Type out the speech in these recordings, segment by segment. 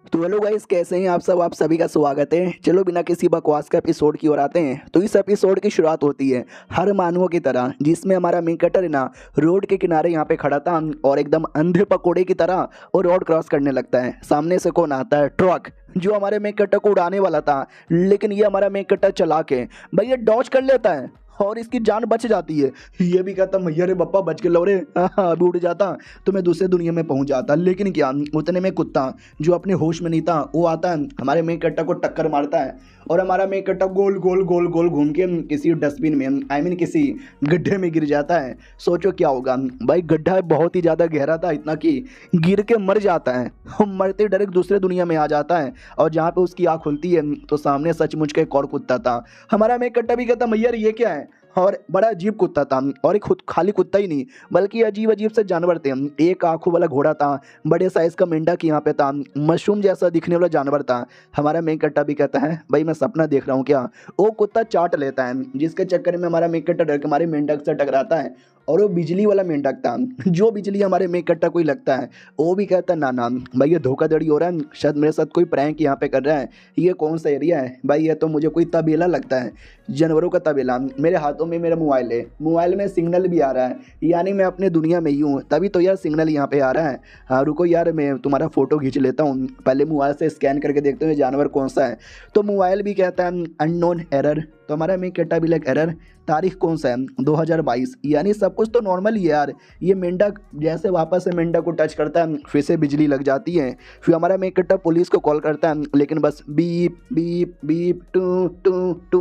तो hello guys, कैसे हैं आप सब। आप सभी का स्वागत है। चलो बिना किसी बकवास के एपिसोड की ओर आते हैं। तो इस एपिसोड की शुरुआत होती है हर मानवों की तरह, जिसमें हमारा मेन कटर है ना, रोड के किनारे यहाँ पे खड़ा था और एकदम अंधे पकोड़े की तरह वो रोड क्रॉस करने लगता है। सामने से कौन आता है? ट्रक, जो हमारे मेन कटर को उड़ाने वाला था। लेकिन ये हमारा मेन कटर चला के भाई ये डॉज कर लेता है और इसकी जान बच जाती है। ये भी कहता मैया रे बप्पा बच के लो रे, अभी उड़ जाता तो मैं दूसरे दुनिया में पहुंच जाता। लेकिन क्या, उतने में कुत्ता जो अपने होश में नहीं था वो आता है, हमारे मेन कट्टा को टक्कर मारता है और हमारा मेन कट्टा गोल गोल गोल गोल घूम के किसी डस्टबिन में, आई मीन किसी गड्ढे में गिर जाता है। सोचो क्या होगा भाई। गड्ढा बहुत ही ज़्यादा गहरा था, इतना कि गिर के मर जाता है। मरते डायरेक्ट दूसरे दुनिया में आ जाता है और जहाँ पे उसकी आँख खुलती है तो सामने सचमुच का एक और कुत्ता था। हमारा मेन कट्टा भी कहता मैया ये क्या है, और बड़ा अजीब कुत्ता था। और एक खुद खाली कुत्ता ही नहीं बल्कि अजीब अजीब से जानवर थे। एक आंखों वाला घोड़ा था, बड़े साइज का मेंढक यहाँ पे था, मशरूम जैसा दिखने वाला जानवर था। हमारा मेन कट्टा भी कहता है भाई मैं सपना देख रहा हूँ क्या। वो कुत्ता चाट लेता है, जिसके चक्कर में हमारा मेन कट्टा डर के हमारे मेंढक से टकराता है। और वो बिजली वाला मेंढक था, जो बिजली हमारे मेन कट्टा को ही लगता है। वो भी कहता है ना ना भाई ये धोखाधड़ी हो रहा है, शायद मेरे साथ कोई प्रैंक यहाँ पे कर रहा है। ये कौन सा एरिया है भाई, ये तो मुझे कोई तबेला लगता है, जानवरों का तबेला। मेरे हाथों में मेरा मोबाइल है, मोबाइल में सिग्नल भी आ रहा है, यानी मैं अपने दुनिया में ही हूँ। तभी तो यार सिग्नल यहाँ पे आ रहा है। हाँ रुको यार, मैं तुम्हारा फ़ोटो खींच लेता हूँ, पहले मोबाइल से स्कैन करके देखते हैं जानवर कौन सा है। तो मोबाइल भी कहता है अननोन एरर। तो हमारा में कटा भी लाइक एरर। तारीख कौन सा है? 2022, यानी सब कुछ तो नॉर्मल ही है यार। ये मेंढक जैसे वापस से मेंढक को टच करता है फिर से बिजली लग जाती है। फिर हमारा मेन कट्टा पुलिस को कॉल करता है, लेकिन बस बीप बीप बीप टू टू टू,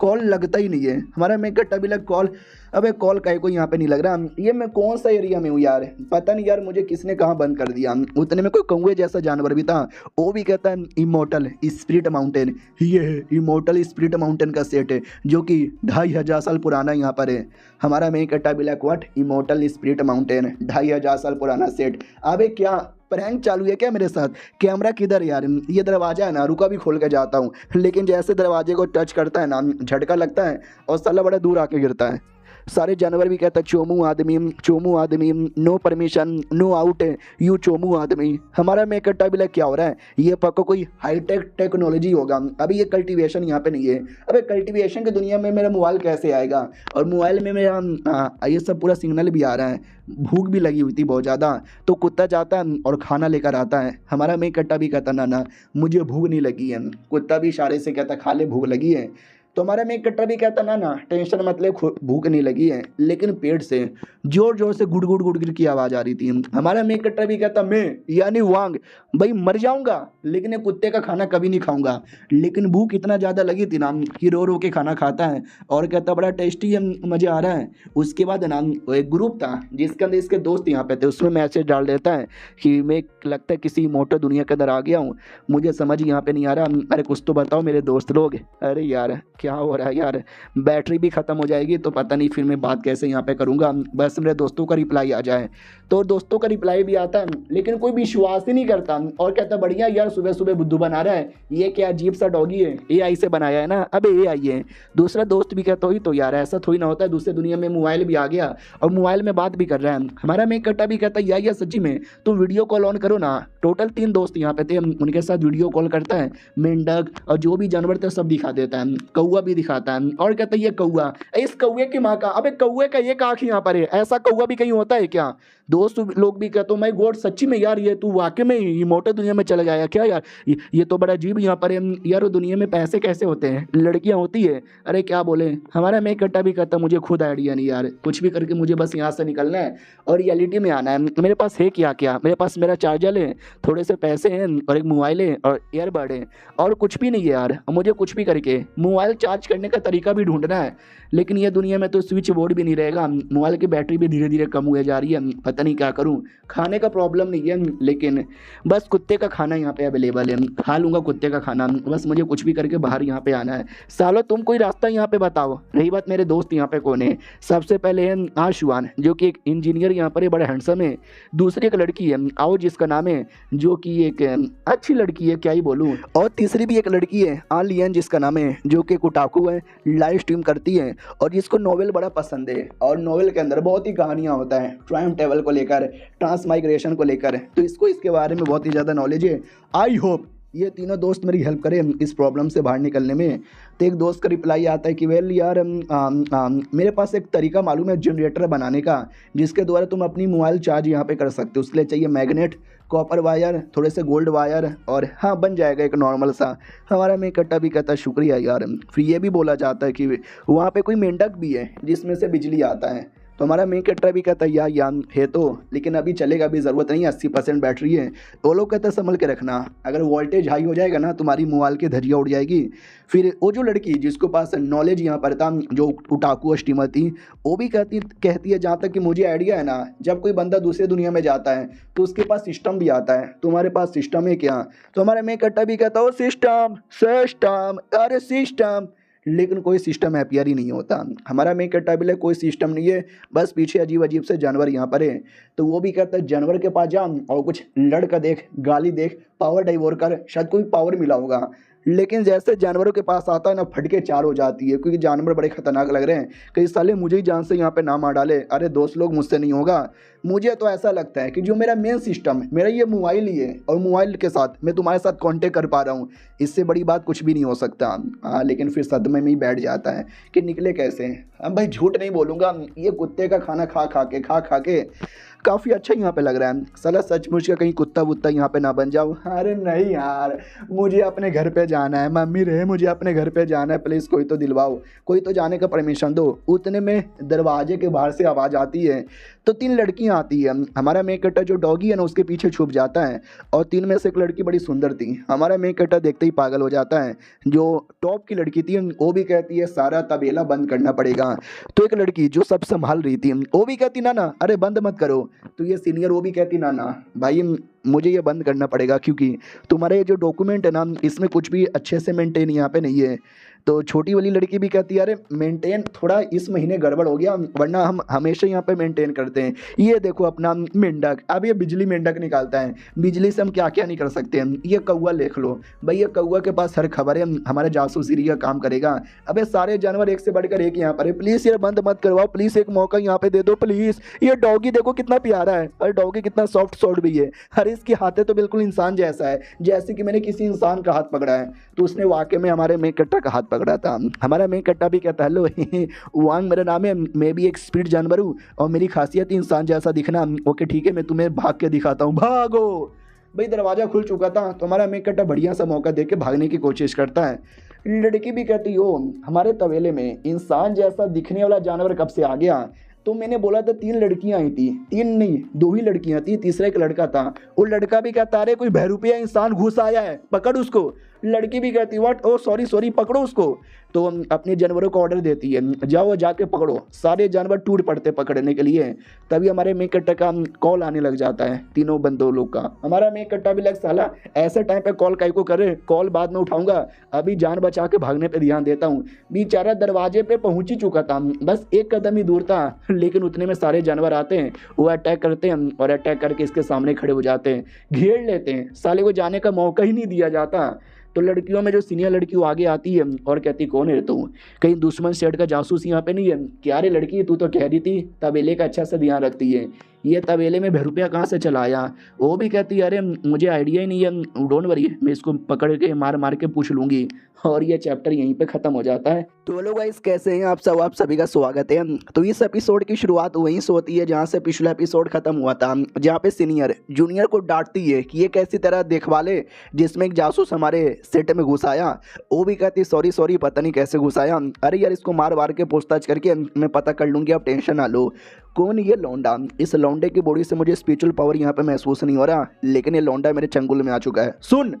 कॉल लगता ही नहीं है। हमारा मेन कट्टा भी लग कॉल, अबे कॉल काहे को यहाँ पे नहीं लग रहा। ये मैं कौन सा एरिया में हूँ यार, पता नहीं यार मुझे किसने कहाँ बंद कर दिया। उतने में कोई कौवे जैसा जानवर भी था, वो भी कहता है इमोर्टल स्पिरिट माउंटेन। ये है इमोर्टल स्पिरिट माउंटेन का सेट है, जो कि 2500 साल पुराना यहाँ पर है। हमारा मेन कट्टा भी like what, immortal spirit mountain 2500 साल पुराना सेट। अबे क्या प्रैंक चालू है क्या मेरे साथ? कैमरा किधर यार? ये दरवाजा है ना, रुका भी खोल के जाता हूँ, लेकिन जैसे दरवाजे को टच करता है ना, झटका लगता है और साला बड़ा दूर आके गिरता है। सारे जानवर भी कहता है चोमू आदमी, no permission, no out, you चोमू आदमी। हमारा में कट्टा भी लग क्या हो रहा है, ये पक्का कोई हाईटेक टेक्नोलॉजी होगा। अभी ये कल्टीवेशन यहाँ पे नहीं है। अबे कल्टीवेशन की दुनिया में मेरा मोबाइल कैसे आएगा? और मोबाइल में मेरा ये सब पूरा सिग्नल भी आ रहा है। भूख भी लगी हुई थी बहुत ज़्यादा, तो कुत्ता जाता है और खाना लेकर आता है। हमारा में कट्टा भी कहता ना ना मुझे भूख नहीं लगी है। कुत्ता भी इशारे से कहता खा ले, भूख लगी है। तो हमारा में कट्टा भी कहता ना ना टेंशन मतलब भूख नहीं लगी है, लेकिन पेट से जोर जोर से गुड़ गुड़ गुड़ गुड़ की आवाज़ आ रही थी। हमारा में कट्टा भी कहता मैं यानी वांग भाई मर जाऊंगा, लेकिन ये कुत्ते का खाना कभी नहीं खाऊंगा। लेकिन भूख इतना ज़्यादा लगी थी ना कि रो रो के खाना खाता है और कहता बड़ा टेस्टी है, मज़ा आ रहा है। उसके बाद ना वो एक ग्रुप था जिसके अंदर इसके दोस्त यहाँ पे थे, उसमें मैसेज डाल देता है कि मैं लगता है किसी मोटर दुनिया के अंदर आ गया हूँ, मुझे समझ यहाँ पे नहीं आ रहा, अरे कुछ तो बताओ मेरे दोस्त लोग। अरे यार क्या हो रहा है यार, बैटरी भी ख़त्म हो जाएगी तो पता नहीं फिर मैं बात कैसे यहाँ पे करूँगा। बस मेरे दोस्तों का रिप्लाई आ जाए। तो दोस्तों का रिप्लाई भी आता है, लेकिन कोई विश्वास ही नहीं करता और कहता बढ़िया यार सुबह सुबह बुद्धू बना रहा है, ये क्या अजीब सा डॉगी है, एआई से बनाया है ना। अबे एआई है। दूसरा दोस्त भी कहता ही तो यार ऐसा थोड़ी ना होता है, दूसरे दुनिया में मोबाइल भी आ गया और मोबाइल में बात भी कर रहा है। हमारा मेन कट्टा भी कहता है या सच्ची में तुम वीडियो कॉल ऑन करो ना। टोटल 3 दोस्त यहाँ पे थे, उनके साथ वीडियो कॉल करता है। मेंढक और जो भी जानवर थे सब दिखा देता है, कौवा भी दिखाता है और कहता है ये कौवा, इस कौवे की माँ का, अबे कौवे का ये आँख यहाँ पर है, ऐसा कौवा भी कहीं होता है क्या? दोस्त लोग भी कहते माय गॉड सच्ची में यार ये तू वाकई में इमोर्टल दुनिया में चला गया क्या यार, ये तो बड़ा अजीब यहाँ पर है यार। दुनिया में पैसे कैसे होते हैं, लड़कियाँ होती है, अरे क्या बोले। हमारा मेन कट्टा भी कहता मुझे खुद आइडिया नहीं यार, कुछ भी करके मुझे बस यहाँ से निकलना है और रियलिटी में आना है। मेरे पास है क्या क्या, मेरे पास मेरा चार्जर है, थोड़े से पैसे हैं और एक मोबाइल है और ईयरबड है, और कुछ भी नहीं है यार। मुझे कुछ भी करके मोबाइल चार्ज करने का तरीका भी ढूंढना है, लेकिन ये दुनिया में तो स्विच बोर्ड भी नहीं रहेगा। मोबाइल की बैटरी भी धीरे धीरे कम हुए जा रही है, पता नहीं क्या करूं। खाने का प्रॉब्लम नहीं है, लेकिन बस कुत्ते का खाना यहाँ पे अवेलेबल है, खा लूँगा कुत्ते का खाना। बस मुझे कुछ भी करके बाहर यहाँ पे आना है। सालो तुम कोई रास्ता यहाँ पे बताओ। रही बात मेरे दोस्त यहाँ पे कौन है, सबसे पहले है आशुआन जो कि एक इंजीनियर यहाँ पर है, बड़ा हैंडसम है। दूसरी एक लड़की है आओ जिसका नाम है, जो कि एक अच्छी लड़की है क्या ही बोलूँ। और तीसरी भी एक लड़की है आलियन जिसका नाम है, जो कि उटाकू है, लाइव स्ट्रीम करती है और जिसको नोवेल बड़ा पसंद है और नोवेल के अंदर बहुत ही कहानियाँ होता है टाइम टेबल को लेकर, ट्रांसमाइग्रेशन को लेकर, तो इसको इसके बारे में बहुत ही ज़्यादा नॉलेज है। आई होप ये तीनों दोस्त मेरी हेल्प करें इस प्रॉब्लम से बाहर निकलने में। तो एक दोस्त का रिप्लाई आता है कि वेल यार मेरे पास एक तरीका मालूम है जनरेटर बनाने का, जिसके द्वारा तुम अपनी मोबाइल चार्ज यहाँ पे कर सकते हो। उसके लिए चाहिए मैग्नेट, कॉपर वायर, थोड़े से गोल्ड वायर और हाँ बन जाएगा एक नॉर्मल सा। हमारा मैं कट्टा भी कहता है शुक्रिया यार। फिर ये भी बोला जाता है कि वहाँ पे कोई मेंढक भी है जिसमें से बिजली आता है। तो हमारा मेन कट्टा भी कहता है यार है तो, लेकिन अभी चलेगा, अभी ज़रूरत नहीं है, 80% बैटरी है। वो लोग कहते हैं संभल के रखना, अगर वोल्टेज हाई हो जाएगा ना तुम्हारी मोबाइल की धज्जियाँ उड़ जाएगी। फिर वो जो लड़की जिसको पास नॉलेज यहाँ पर था, जो उटाकू स्टीमर थी, वो भी कहती है जहाँ तक कि मुझे आइडिया है ना, जब कोई बंदा दूसरे दुनिया में जाता है तो उसके पास सिस्टम भी आता है। तुम्हारे पास सिस्टम है क्या? तो हमारा मेन कट्टा भी कहता है सिस्टम सिस्टम अरे सिस्टम, लेकिन कोई सिस्टम हैपियर ही नहीं होता। हमारा मेन कैटेबिल है कोई सिस्टम नहीं है, बस पीछे अजीब अजीब से जानवर यहाँ पर है। तो वो भी कहता है जानवर के पास जा और कुछ लड़का देख, गाली देख, पावर डाइवोर कर, शायद कोई पावर मिला होगा। लेकिन जैसे जानवरों के पास आता है ना, फटके चार हो जाती है, क्योंकि जानवर बड़े खतरनाक लग रहे हैं। कई साले मुझे ही जान से यहाँ पे ना मार डाले। अरे दोस्त लोग मुझसे नहीं होगा। मुझे तो ऐसा लगता है कि जो मेरा मेन सिस्टम है, मेरा ये मोबाइल ही है और मोबाइल के साथ मैं तुम्हारे साथ कांटेक्ट कर पा रहा हूँ, इससे बड़ी बात कुछ भी नहीं हो सकता। लेकिन फिर सदमे में ही बैठ जाता है कि निकले कैसे। अब भाई झूठ नहीं बोलूँगा, ये कुत्ते का खाना खा खा के काफ़ी अच्छा यहाँ पे लग रहा है। साला सचमुच का कहीं कुत्ता वुत्ता यहाँ पे ना बन जाओ। अरे नहीं यार, मुझे अपने घर पे जाना है, मम्मी रे मुझे अपने घर पे जाना है, प्लीज़ कोई तो दिलवाओ, कोई तो जाने का परमिशन दो। उतने में दरवाजे के बाहर से आवाज़ आती है, तो 3 लड़कियाँ आती है। हमारा मेन कट्टा जो डॉगी है ना उसके पीछे छुप जाता है और 3 में से एक लड़की बड़ी सुंदर थी। हमारा मेन कट्टा देखते ही पागल हो जाता है। जो टॉप की लड़की थी वो भी कहती है सारा तबेला बंद करना पड़ेगा। तो एक लड़की जो सब संभाल रही थी वो भी कहती ना ना अरे बंद मत करो। तो ये सीनियर वो भी कहती ना ना भाई मुझे ये बंद करना पड़ेगा, क्योंकि तुम्हारे ये जो डॉक्यूमेंट है ना इसमें कुछ भी अच्छे से मेंटेन यहाँ पे नहीं है। तो छोटी वाली लड़की भी कहती है अरे मेंटेन थोड़ा इस महीने गड़बड़ हो गया, वरना हम हमेशा यहाँ पे मेंटेन करते हैं। ये देखो अपना मेंढक, अब ये बिजली मेंढक निकालता है, बिजली से हम क्या क्या नहीं कर सकते हैं। ये कौवा देख लो भाई, ये कौवा के पास हर खबर है, हमारे जासूसी का काम करेगा। अबे सारे जानवर एक से बढ़कर एक यहाँ पर है, प्लीज़ ये बंद मत करवाओ, प्लीज़ एक मौका यहाँ पे दे दो प्लीज़। ये डॉगी देखो कितना प्यारा है और डॉगी कितना सॉफ्ट सॉफ्ट भी है। अरे इसके हाथे तो बिल्कुल इंसान जैसा है, जैसे कि मैंने किसी इंसान का हाथ पकड़ा है। तो उसने वाकई में हमारे मेन कट्टा का हाथ पकड़ा था। हमारा मेन कट्टा भी कहता है हेलो वांग मेरा नाम है, मैं भी एक स्पीड जानवर हूँ और मेरी खासियत इंसान जैसा दिखना। ओके ठीक है, मैं तुम्हें भाग के दिखाता हूँ, भागो। भाई दरवाजा खुल चुका था, तो हमारा मेन कट्टा बढ़िया सा मौका दे के भागने की कोशिश करता है। लड़की भी कहती हो हमारे तवेले में इंसान जैसा दिखने वाला जानवर कब से आ गया? तो मैंने बोला था 3 लड़कियां आई थी, 3 नहीं 2 ही लड़कियां थी, तीसरा एक लड़का था। वो लड़का भी कहता अरे कोई बहरूपिया इंसान घुस आया है, पकड़ उसको। लड़की भी कहती व्हाट, ओ सॉरी पकड़ो उसको। तो अपने जानवरों को ऑर्डर देती है जाओ जाके पकड़ो। सारे जानवर टूट पड़ते पकड़ने के लिए। तभी हमारे मेन कट्टा का कॉल आने लग जाता है तीनों बंदों लोग का। हमारा मेन कट्टा भी लग साला ऐसे टाइम पे कॉल काहे को करे, कॉल बाद में उठाऊंगा, अभी जान बचा के भागने पे ध्यान देता हूँ। बेचारा दरवाजे पे पहुंच ही चुका था, बस एक कदम ही दूर था, लेकिन उतने में सारे जानवर आते हैं, वो अटैक करते हैं और अटैक करके इसके सामने खड़े हो जाते हैं, घेर लेते हैं। साले को जाने का मौका ही नहीं दिया जाता। तो लड़कियों में जो सीनियर लड़की वो आगे आती है और कहती कौन है तू, कहीं दुश्मन सेठ का जासूस यहाँ पे नहीं है क्या? रे लड़की तू तो कह रही थी तबेले का अच्छा से ध्यान रखती है, ये तबेले में रुपया कहाँ से चला आया? वो भी कहती है अरे मुझे आइडिया ही नहीं है, डोंट वरी मैं इसको पकड़ के मार के पूछ लूँगी। और ये चैप्टर यहीं पे ख़त्म हो जाता है। तो हेलो गाइस, कैसे हैं आप सभी का स्वागत है। तो इस एपिसोड की शुरुआत वहीं से होती है जहाँ से पिछला एपिसोड खत्म हुआ था, जहाँ पे सीनियर जूनियर को डांटती है कि ये कैसी तरह देखभाले जिसमें एक जासूस हमारे सेट में घुस आया। वो भी कहती सॉरी पता नहीं कैसे घुस आया, अरे यार इसको मार वार के पूछताछ करके मैं पता कर लूँगी, आप टेंशन ना लो। कौन ये लौंडा? इस लौंडे की बॉडी से मुझे स्पिरिचुअल पावर यहाँ पे महसूस नहीं हो रहा, लेकिन ये लौंडा मेरे चंगुल में आ चुका है। सुन,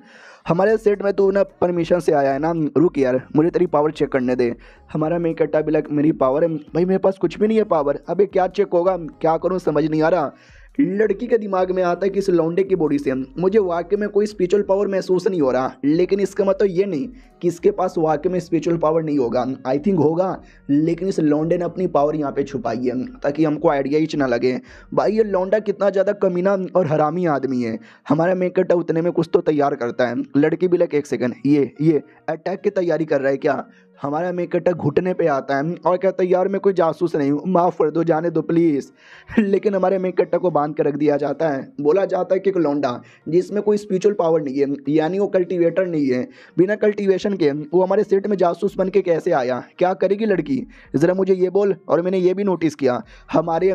हमारे सेट में तू ना परमिशन से आया है ना, रुक यार मुझे तेरी पावर चेक करने दे। हमारा मेन कट्टा भी लग मेरी पावर है भाई, मेरे पास कुछ भी नहीं है पावर। अबे क्या चेक होगा, क्या करूँ समझ नहीं आ रहा। लड़की के दिमाग में आता है कि इस लौंडे की बॉडी से मुझे वाकई में कोई स्पिरिचुअल पावर महसूस नहीं हो रहा, लेकिन इसका मतलब ये नहीं कि इसके पास वाकई में स्पिरिचुअल पावर नहीं होगा। आई थिंक होगा, लेकिन इस लौंडे ने अपनी पावर यहाँ पे छुपाई है ताकि हमको आइडिया ही ना लगे। भाई ये लौंडा कितना ज़्यादा कमीना और हरामी आदमी है। हमारा मेकअप उतने में कुछ तो तैयार करता है। लड़की भी लगे एक सेकंड, ये अटैक की तैयारी कर रहा है क्या? हमारा मेकट्टा घुटने पे आता है और कहता है यार मैं कोई जासूस नहीं हूँ, माफ़ कर दो, जाने दो प्लीज़। लेकिन हमारे मेकट्टा को बांध के रख दिया जाता है। बोला जाता है कि एक लौंडा जिसमें कोई स्पिरिचुअल पावर नहीं है, यानी वो कल्टीवेटर नहीं है, बिना कल्टीवेशन के वो हमारे सेट में जासूस बन के कैसे आया, क्या करेगी लड़की, ज़रा मुझे ये बोल। और मैंने ये भी नोटिस किया हमारे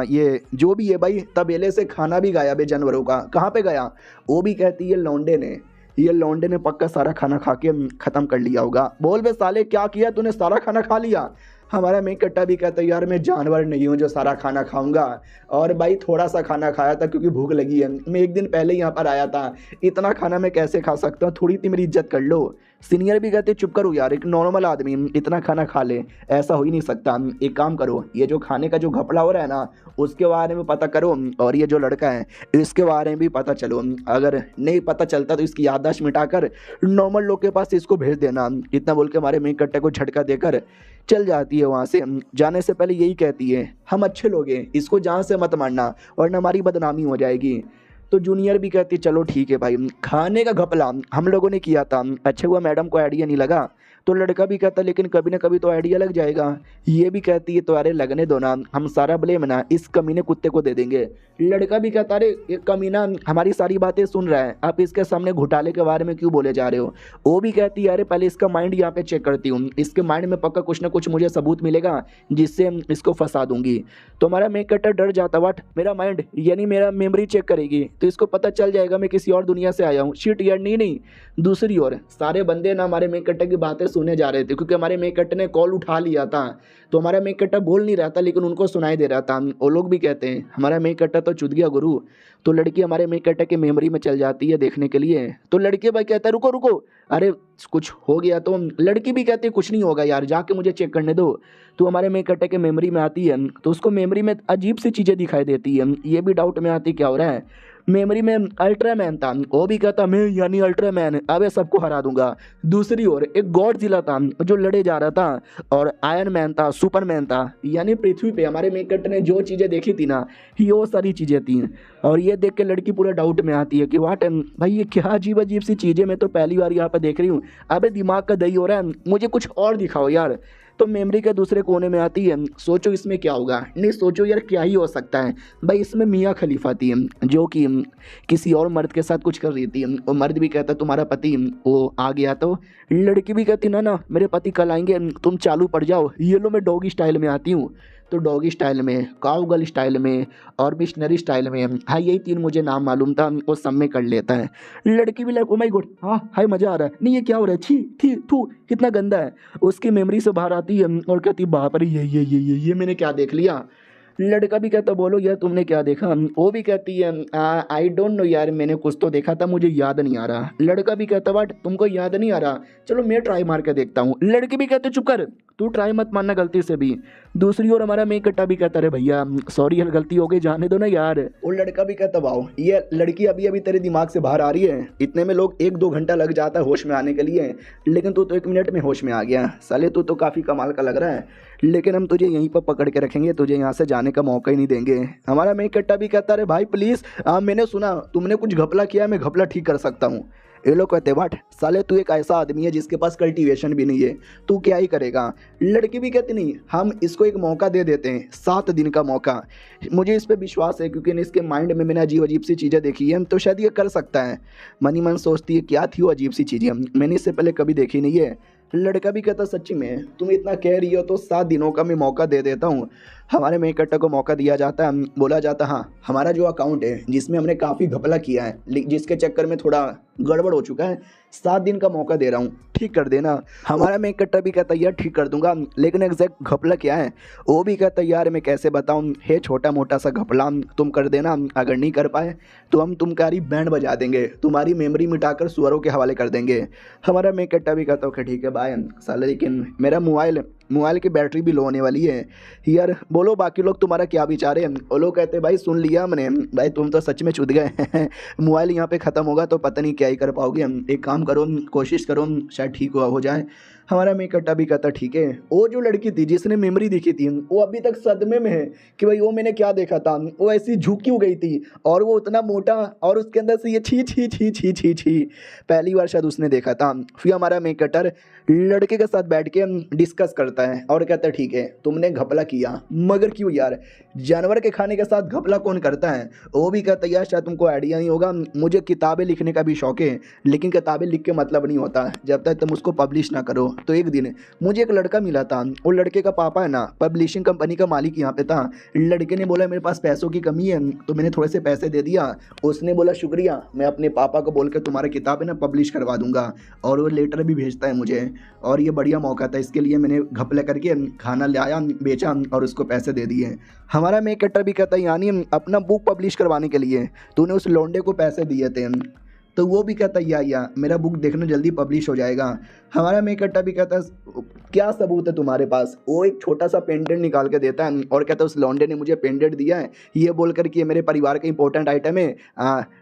ये जो भी है भाई, तबेले से खाना भी गायब है जानवरों का, कहाँ पे गया? वो भी कहती है ये लौंडे ने पक्का सारा खाना खा के ख़त्म कर लिया होगा। बोल बे साले, क्या किया तूने, सारा खाना खा लिया? हमारा मेकट्टा भी कहता है यार मैं जानवर नहीं हूँ जो सारा खाना खाऊंगा, और भाई थोड़ा सा खाना खाया था क्योंकि भूख लगी है, मैं एक दिन पहले यहाँ पर आया था, इतना खाना मैं कैसे खा सकता हूँ, थोड़ी सी मेरी इज्जत कर लो। सीनियर भी कहते चुप करो यार, एक नॉर्मल आदमी इतना खाना खा ले, ऐसा हो ही नहीं सकता। एक काम करो, ये जो खाने का जो घपला हो रहा है ना, उसके बारे में पता करो, और ये जो लड़का है इसके बारे में भी पता चलो, अगर नहीं पता चलता तो इसकी याददाश्त मिटाकर नॉर्मल लोग के पास इसको भेज देना। इतना बोल के हमारे मेकट्टे को झटका देकर चल जाती है वहाँ से। जाने से पहले यही कहती है हम अच्छे लोग हैं, इसको जान से मत मारना वरना हमारी बदनामी हो जाएगी। तो जूनियर भी कहती चलो ठीक है भाई, खाने का घपला हम लोगों ने किया था, अच्छा हुआ मैडम को आइडिया नहीं लगा। तो लड़का भी कहता लेकिन कभी ना कभी तो आइडिया लग जाएगा। ये भी कहती है तो अरे लगने दो ना, हम सारा ब्लेम ना इस कमीने कुत्ते को दे देंगे। लड़का भी कहता अरे ये कमीना हमारी सारी बातें सुन रहा है, आप इसके सामने घोटाले के बारे में क्यों बोले जा रहे हो? वो भी कहती है अरे पहले इसका माइंड यहाँ पे चेक करती हूँ, इसके माइंड में पक्का कुछ ना कुछ मुझे सबूत मिलेगा जिससे इसको फंसा दूंगी। तो हमारा मेकट्टर डर जाता, व्हाट, मेरा माइंड यानी मेरा मेमोरी चेक करेगी तो इसको पता चल जाएगा मैं किसी और दुनिया से आया हूँ। शिट यार, नहीं। दूसरी ओर सारे बंदे ना हमारे मेकट्टर की बातें सुने जा रहे थे क्योंकि हमारे मेकट्टर ने कॉल उठा लिया था, तो हमारा मेकट्टर बोल नहीं रहा था लेकिन उनको सुनाई दे रहा था। वो लोग भी कहते हैं हमारा मेकट्टर तो चुद गया गुरु। तो लड़की हमारे मेकट्टर के मेमोरी में चल जाती है देखने के लिए। तो लड़के भाई कहता है रुको रुको, अरे कुछ हो गया? तो लड़की भी कहती है कुछ नहीं होगा यार, जाके मुझे चेक करने दो। तो हमारे मेकट्टर के मेमोरी में आती है तो उसको मेमोरी में अजीब सी चीज़ें दिखाई देती है। ये भी डाउट में आती क्या हो रहा है। मेमोरी में अल्ट्रामैन था, वो भी कहता मैं यानी अल्ट्रामैन अबे सबको हरा दूंगा। दूसरी ओर एक गॉडजिला था जो लड़े जा रहा था, और आयरन मैन था, सुपरमैन था, यानी पृथ्वी पे हमारे मेकट्टर ने जो चीज़ें देखी थी ना ये वो सारी चीज़ें थी। और ये देख के लड़की पूरा डाउट में आती है कि वाट भाई ये क्या अजीब अजीब सी चीज़ें मैं तो पहली बार यहाँ पर देख रही हूँ, अबे दिमाग का दही हो रहा है, मुझे कुछ और दिखाओ यार। तो मेमोरी के दूसरे कोने में आती है, सोचो इसमें क्या होगा, नहीं सोचो यार क्या ही हो सकता है भाई, इसमें मियाँ खलीफा थी जो कि किसी और मर्द के साथ कुछ कर रही थी। वो मर्द भी कहता तुम्हारा पति वो आ गया। तो लड़की भी कहती ना मेरे पति कल आएंगे, तुम चालू पड़ जाओ, ये लो मैं डॉगी स्टाइल में आती हूँ। तो डॉगी स्टाइल में, काउगर्ल स्टाइल में और मिशनरी स्टाइल में, हाँ यही तीन मुझे नाम मालूम था, वो सब में कर लेता है। लड़की भी लाइक ओ माय गॉड, हाँ हाय मज़ा आ रहा है, नहीं ये क्या हो रहा है, छी थी थू कितना गंदा है। उसकी मेमोरी से बाहर आती है और कहती बाप रे ये मैंने क्या देख लिया। लड़का भी कहता बोलो यार तुमने क्या देखा? वो भी कहती है आई डोंट नो यार, मैंने कुछ तो देखा था मुझे याद नहीं आ रहा। लड़का भी कहता बट तुमको याद नहीं आ रहा, चलो मैं ट्राई मार के देखता हूँ। लड़की भी कहते चुप कर, तू ट्राई मत मारना गलती से भी। दूसरी ओर हमारा मेकट्टा भी कहता अरे भैया सॉरी यार गलती हो गई, जाने दो ना यार। वो लड़का भी कहता वाओ ये लड़की अभी अभी तेरे दिमाग से बाहर आ रही है, इतने में लोग 1-2 घंटा लग जाता है होश में आने के लिए, लेकिन तू तो 1 मिनट में होश में आ गया। साले तू तो काफ़ी कमाल का लग रहा है, लेकिन हम तुझे यहीं पर पकड़ के रखेंगे, तुझे यहाँ से जाने का मौका ही नहीं देंगे। हमारा मेकट्टा भी कहता अरे भाई प्लीज़, मैंने सुना तुमने कुछ घपला किया, मैं घपला ठीक कर सकता हूँ। ये लोग कहते वाट साले तू एक ऐसा आदमी है जिसके पास कल्टीवेशन भी नहीं है, तू क्या ही करेगा। लड़की भी कहती नहीं हम इसको एक मौका दे देते हैं, 7 दिन का मौका, मुझे इस पर विश्वास है क्योंकि इसके माइंड में मैंने अजीब अजीब सी चीज़ें देखी है, तो शायद ये कर सकता है। मनी मन सोचती है क्या थी वो अजीब सी चीज़ें, मैंने इससे पहले कभी देखी नहीं है। लड़का भी कहता सच्ची में तुम इतना कह रही हो तो 7 दिनों का मैं मौका दे देता हूँ। हमारे मेकट्टा को मौका दिया जाता है, बोला जाता हाँ हमारा जो अकाउंट है जिसमें हमने काफ़ी घपला किया है, जिसके चक्कर में थोड़ा गड़बड़ हो चुका है, 7 दिन का मौका दे रहा हूँ, ठीक कर देना। हमारा मेकट्टा भी कहता यार ठीक कर दूंगा, लेकिन एग्जैक्ट घपला क्या है वो भी कहता यार मैं कैसे बताऊँ, है छोटा मोटा सा घपला तुम कर देना, अगर नहीं कर पाए तो हम तुम्हारी बैंड बजा देंगे, तुम्हारी मेमोरी मिटाकर सुअरों के हवाले कर देंगे। हमारा मेकट्टा भी कहता ओके ठीक है बाय साले, लेकिन मेरा मोबाइल की बैटरी भी लो होने वाली है यार, बोलो बाकी लोग तुम्हारा क्या विचार है। वो लोग कहते भाई सुन लिया हमने, भाई तुम तो सच में चुद गए मोबाइल यहाँ पे ख़त्म होगा तो पता नहीं क्या ही कर पाओगे। हम एक काम करो, कोशिश करो शायद ठीक हो जाए। हमारा मेन कट्टा भी कहता ठीक है। वो जो लड़की थी जिसने मेमोरी दिखी थी वो अभी तक सदमे में है कि भाई वो मैंने क्या देखा था, वो ऐसी झुकी हो गई थी और वो उतना मोटा और उसके अंदर से ये छी छी छी छी छी छी पहली बार शायद उसने देखा था। फिर हमारा मेन कटर लड़के के साथ बैठ के डिस्कस करता है और कहता है ठीक है तुमने घपला किया, मगर क्यों यार, जानवर के खाने के साथ घपला कौन करता है। वो भी कहता है यार शायद तुमको आइडिया नहीं होगा, मुझे किताबें लिखने का भी शौक है, लेकिन किताबें लिख के मतलब नहीं होता जब तक तुम उसको पब्लिश ना करो। तो एक दिन मुझे एक लड़का मिला था, वो लड़के का पापा है ना पब्लिशिंग कंपनी का मालिक यहाँ पे था। लड़के ने बोला मेरे पास पैसों की कमी है, तो मैंने थोड़े से पैसे दे दिया। उसने बोला शुक्रिया, मैं अपने पापा को बोल के तुम्हारी किताब है ना पब्लिश करवा दूंगा, और वो लेटर भी भेजता है मुझे। और ये बढ़िया मौका था, इसके लिए मैंने घपला करके खाना ले आया, बेचा और उसको पैसे दे दिए। हमारा मेक कट्टर भी कहता है यानी अपना बुक पब्लिश करवाने के लिए तूने उस लौंडे को पैसे दिए थे। तो वो भी कहता है या मेरा बुक देखना जल्दी पब्लिश हो जाएगा। हमारा मेक कट्टा भी कहता है क्या सबूत है तुम्हारे पास। वो एक छोटा सा पेंडेंट निकाल के देता है और कहता है उस लौंडे ने मुझे पेंडेंट दिया है ये बोलकर कि ये मेरे परिवार का इंपॉर्टेंट आइटम है।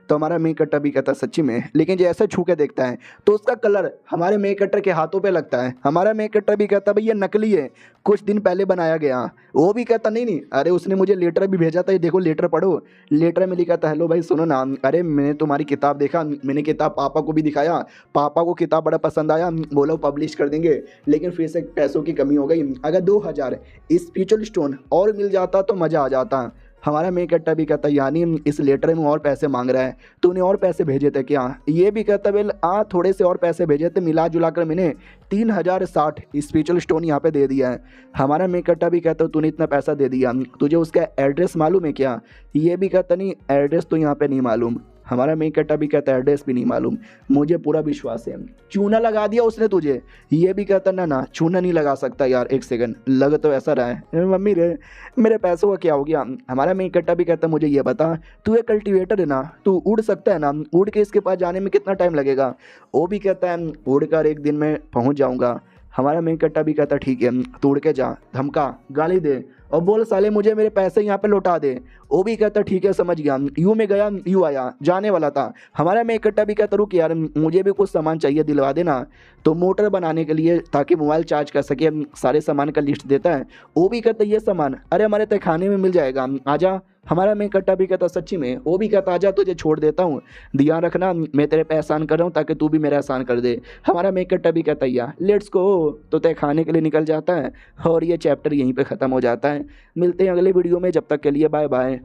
तो हमारा मेक कट्टर भी कहता है सच्ची में, लेकिन जैसे छू के देखता है तो उसका कलर हमारे मेक कट्टर के हाथों पे लगता है। हमारा मेक कट्टर भी कहता है भाई ये नकली है, कुछ दिन पहले बनाया गया। वो भी कहता नहीं, अरे उसने मुझे लेटर भी भेजा था, ये देखो लेटर पढ़ो। लेटर में लिखा था हेलो भाई सुनो ना, अरे मैंने तुम्हारी किताब देखा, मैंने किताब पापा को भी दिखाया, पापा को किताब बड़ा पसंद आया, बोलो पब्लिश कर देंगे, लेकिन फिर से पैसों की कमी हो गई। अगर 2000 स्पिरिचुअल स्टोन और मिल जाता तो मज़ा आ जाता। हमारा मेक कट्टा भी कहता यानी इस लेटर में और पैसे मांग रहा है, तूने और पैसे भेजे थे क्या। ये भी कहता वेल थोड़े से और पैसे भेजे थे, मिला जुला कर मैंने 3060 स्पिरिचुअल स्टोन यहाँ पे दे दिया है। हमारा मेक कट्टा भी कहता तूने इतना पैसा दे दिया, तुझे उसका एड्रेस मालूम है क्या। ये भी कहता नहीं एड्रेस तो यहाँ पे नहीं मालूम। हमारा मेक कट्टा भी कहता है एड्रेस भी नहीं मालूम, मुझे पूरा विश्वास है। चूना लगा दिया उसने तुझे। ये भी कहता ना चूना नहीं लगा सकता यार, एक सेकंड लग तो ऐसा रहा है मम्मी रे मेरे पैसों का क्या हो गया। हमारा मेक कट्टा भी कहता मुझे ये बता तू एक कल्टीवेटर है ना, तू उड़ सकता है ना, उड़ के इसके पास जाने में कितना टाइम लगेगा। वो भी कहता है उड़ कर एक दिन में पहुँच जाऊँगा। हमारा मेक कट्टा भी कहता ठीक है तू उड़ के जा, धमका गाली दे और बोल साले मुझे मेरे पैसे यहाँ पे लौटा दे। वो भी कहता ठीक है समझ गया, यूँ में गया यूँ आया, जाने वाला था। हमारा मेक कट्टा भी कहता रुक यार मुझे भी कुछ सामान चाहिए दिलवा देना। तो मोटर बनाने के लिए ताकि मोबाइल चार्ज कर सके सारे सामान का लिस्ट देता है। वो भी कहता ये सामान अरे हमारे तहखाने में मिल जाएगा, आजा। हमारा मेक कट्टा भी कहता सच्ची में। वो भी कहता आजा तुझे छोड़ देता हूँ, ध्यान रखना मैं तेरे पे एहसान कर रहा हूँ ताकि तू भी मेरा एहसान कर दे। हमारा मेक कट्टा भी कहता या लेट्स गो। तो तहखाने के लिए निकल जाता है और ये चैप्टर यहीं पे ख़त्म हो जाता है। मिलते हैं अगले वीडियो में, जब तक के लिए बाय बाय।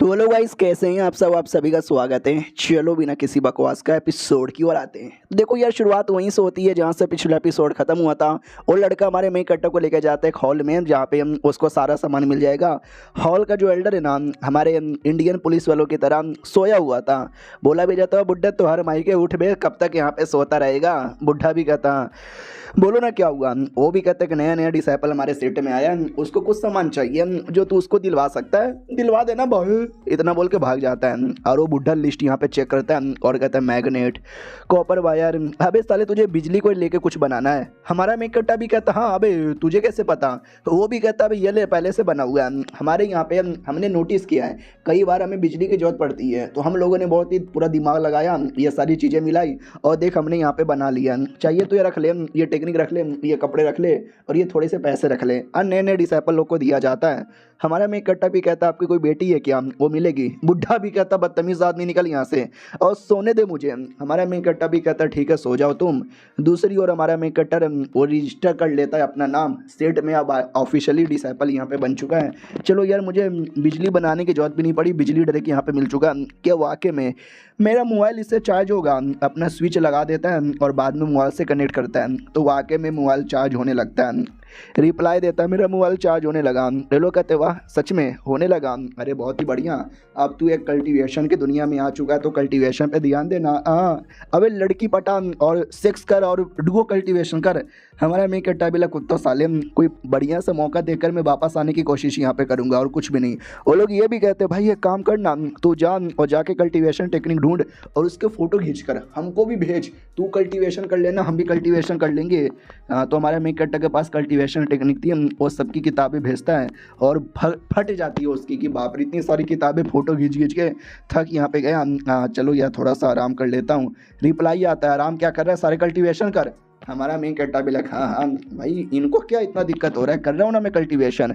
तो हेलो गाइस कैसे हैं आप सब, आप सभी का स्वागत है। चलो बिना किसी बकवास का एपिसोड की ओर आते हैं। देखो यार शुरुआत वहीं से होती है जहाँ से पिछला एपिसोड खत्म हुआ था। और लड़का हमारे मेक कट्टा को लेकर जाता है एक हॉल में जहाँ पे उसको सारा सामान मिल जाएगा। हॉल का जो एल्डर है ना हमारे इंडियन पुलिस वालों की तरह सोया हुआ था। बोला भी जाता है बुड्ढा तो हर माई के उठ बे, कब तक यहाँ पे सोता रहेगा। बुढ़ा भी कहता बोलो ना क्या हुआ। वो भी कहते कि नया नया डिसाइपल हमारे सेट में आया, उसको कुछ सामान चाहिए जो तू उसको दिलवा सकता है, दिलवा देना भाई। इतना बोल के भाग जाता है। और वो बुढ़ा लिस्ट यहाँ पे चेक करता है और कहता है मैग्नेट, कॉपर वायर, अबे साले तुझे बिजली को लेके कुछ बनाना है। हमारा मेक कट्टा भी कहता हाँ अबे तुझे कैसे पता। वो भी कहता है ये ले पहले से बना हुआ है, हमारे यहाँ पे हमने नोटिस किया है कई बार हमें बिजली की जरूरत पड़ती है, तो हम लोगों ने बहुत ही पूरा दिमाग लगाया, ये सारी चीज़ें मिलाई और देख हमने यहाँ पे बना लिया। चाहिए तो ये रख ले, ये टेक्निक रख ले, ये कपड़े रख ले और ये थोड़े से पैसे रख ले। और नए नए डिसाइपल लोग को दिया जाता है। हमारा मेक कट्टा भी कहता आपकी कोई बेटी है क्या, वो मिलेगी। बुढ़ा भी कहता बदतमीज आदमी निकल यहाँ से और सोने दे मुझे। हमारा मेक कट्टा भी कहता ठीक है सो जाओ तुम। दूसरी ओर हमारा मेक कट्टा वो रजिस्टर कर लेता है अपना नाम सेट में, अब ऑफिशियली डिसाइपल यहाँ पे बन चुका है। चलो यार मुझे बिजली बनाने की जरूरत भी नहीं पड़ी, बिजली डायरेक्ट यहाँ पे मिल चुका। क्या वाकई में मेरा मोबाइल इससे चार्ज होगा। अपना स्विच लगा देता है और बाद में मोबाइल से कनेक्ट करता है, तो वाकई में मोबाइल चार्ज होने लगता है। रिप्लाई देता है मेरा मोबाइल चार्ज होने लगा। लोग कहते वाह सच में होने लगा, अरे बहुत ही बढ़िया। अब तू एक कल्टीवेशन की दुनिया में आ चुका है तो कल्टीवेशन पे ध्यान देना। अबे लड़की पटान और सेक्स कर और डुओ कल्टीवेशन कर। हमारा मेक कट्टा भी कुत्ता साले, कोई बढ़िया सा मौका देकर मैं वापस आने की कोशिश यहाँ पे करूँगा और कुछ भी नहीं। वो लोग ये भी कहते भाई एक काम करना, तू जा और जाके कल्टीवेशन टेक्निक ढूंढ और उसके फ़ोटो खींच कर हमको भी भेज, तू कल्टीवेशन कर लेना हम भी कल्टीवेशन कर लेंगे। तो हमारे मेक कट्टा के पास कल्टीवेशन टेक्निक थी, वो सबकी किताबें भेजता है और फट जाती है उसकी कि बाप रे इतनी सारी किताबें फ़ोटो खींच खींच के थक यहाँ पे गया। चलो यार थोड़ा सा आराम कर लेता हूँ। रिप्लाई आता है आराम क्या कर रहा है, सारे कल्टीवेशन कर। हमारा मेन कट्टा भी लगा, हाँ हाँ भाई इनको क्या इतना दिक्कत हो रहा है, कर रहा हूँ ना मैं कल्टीवेशन।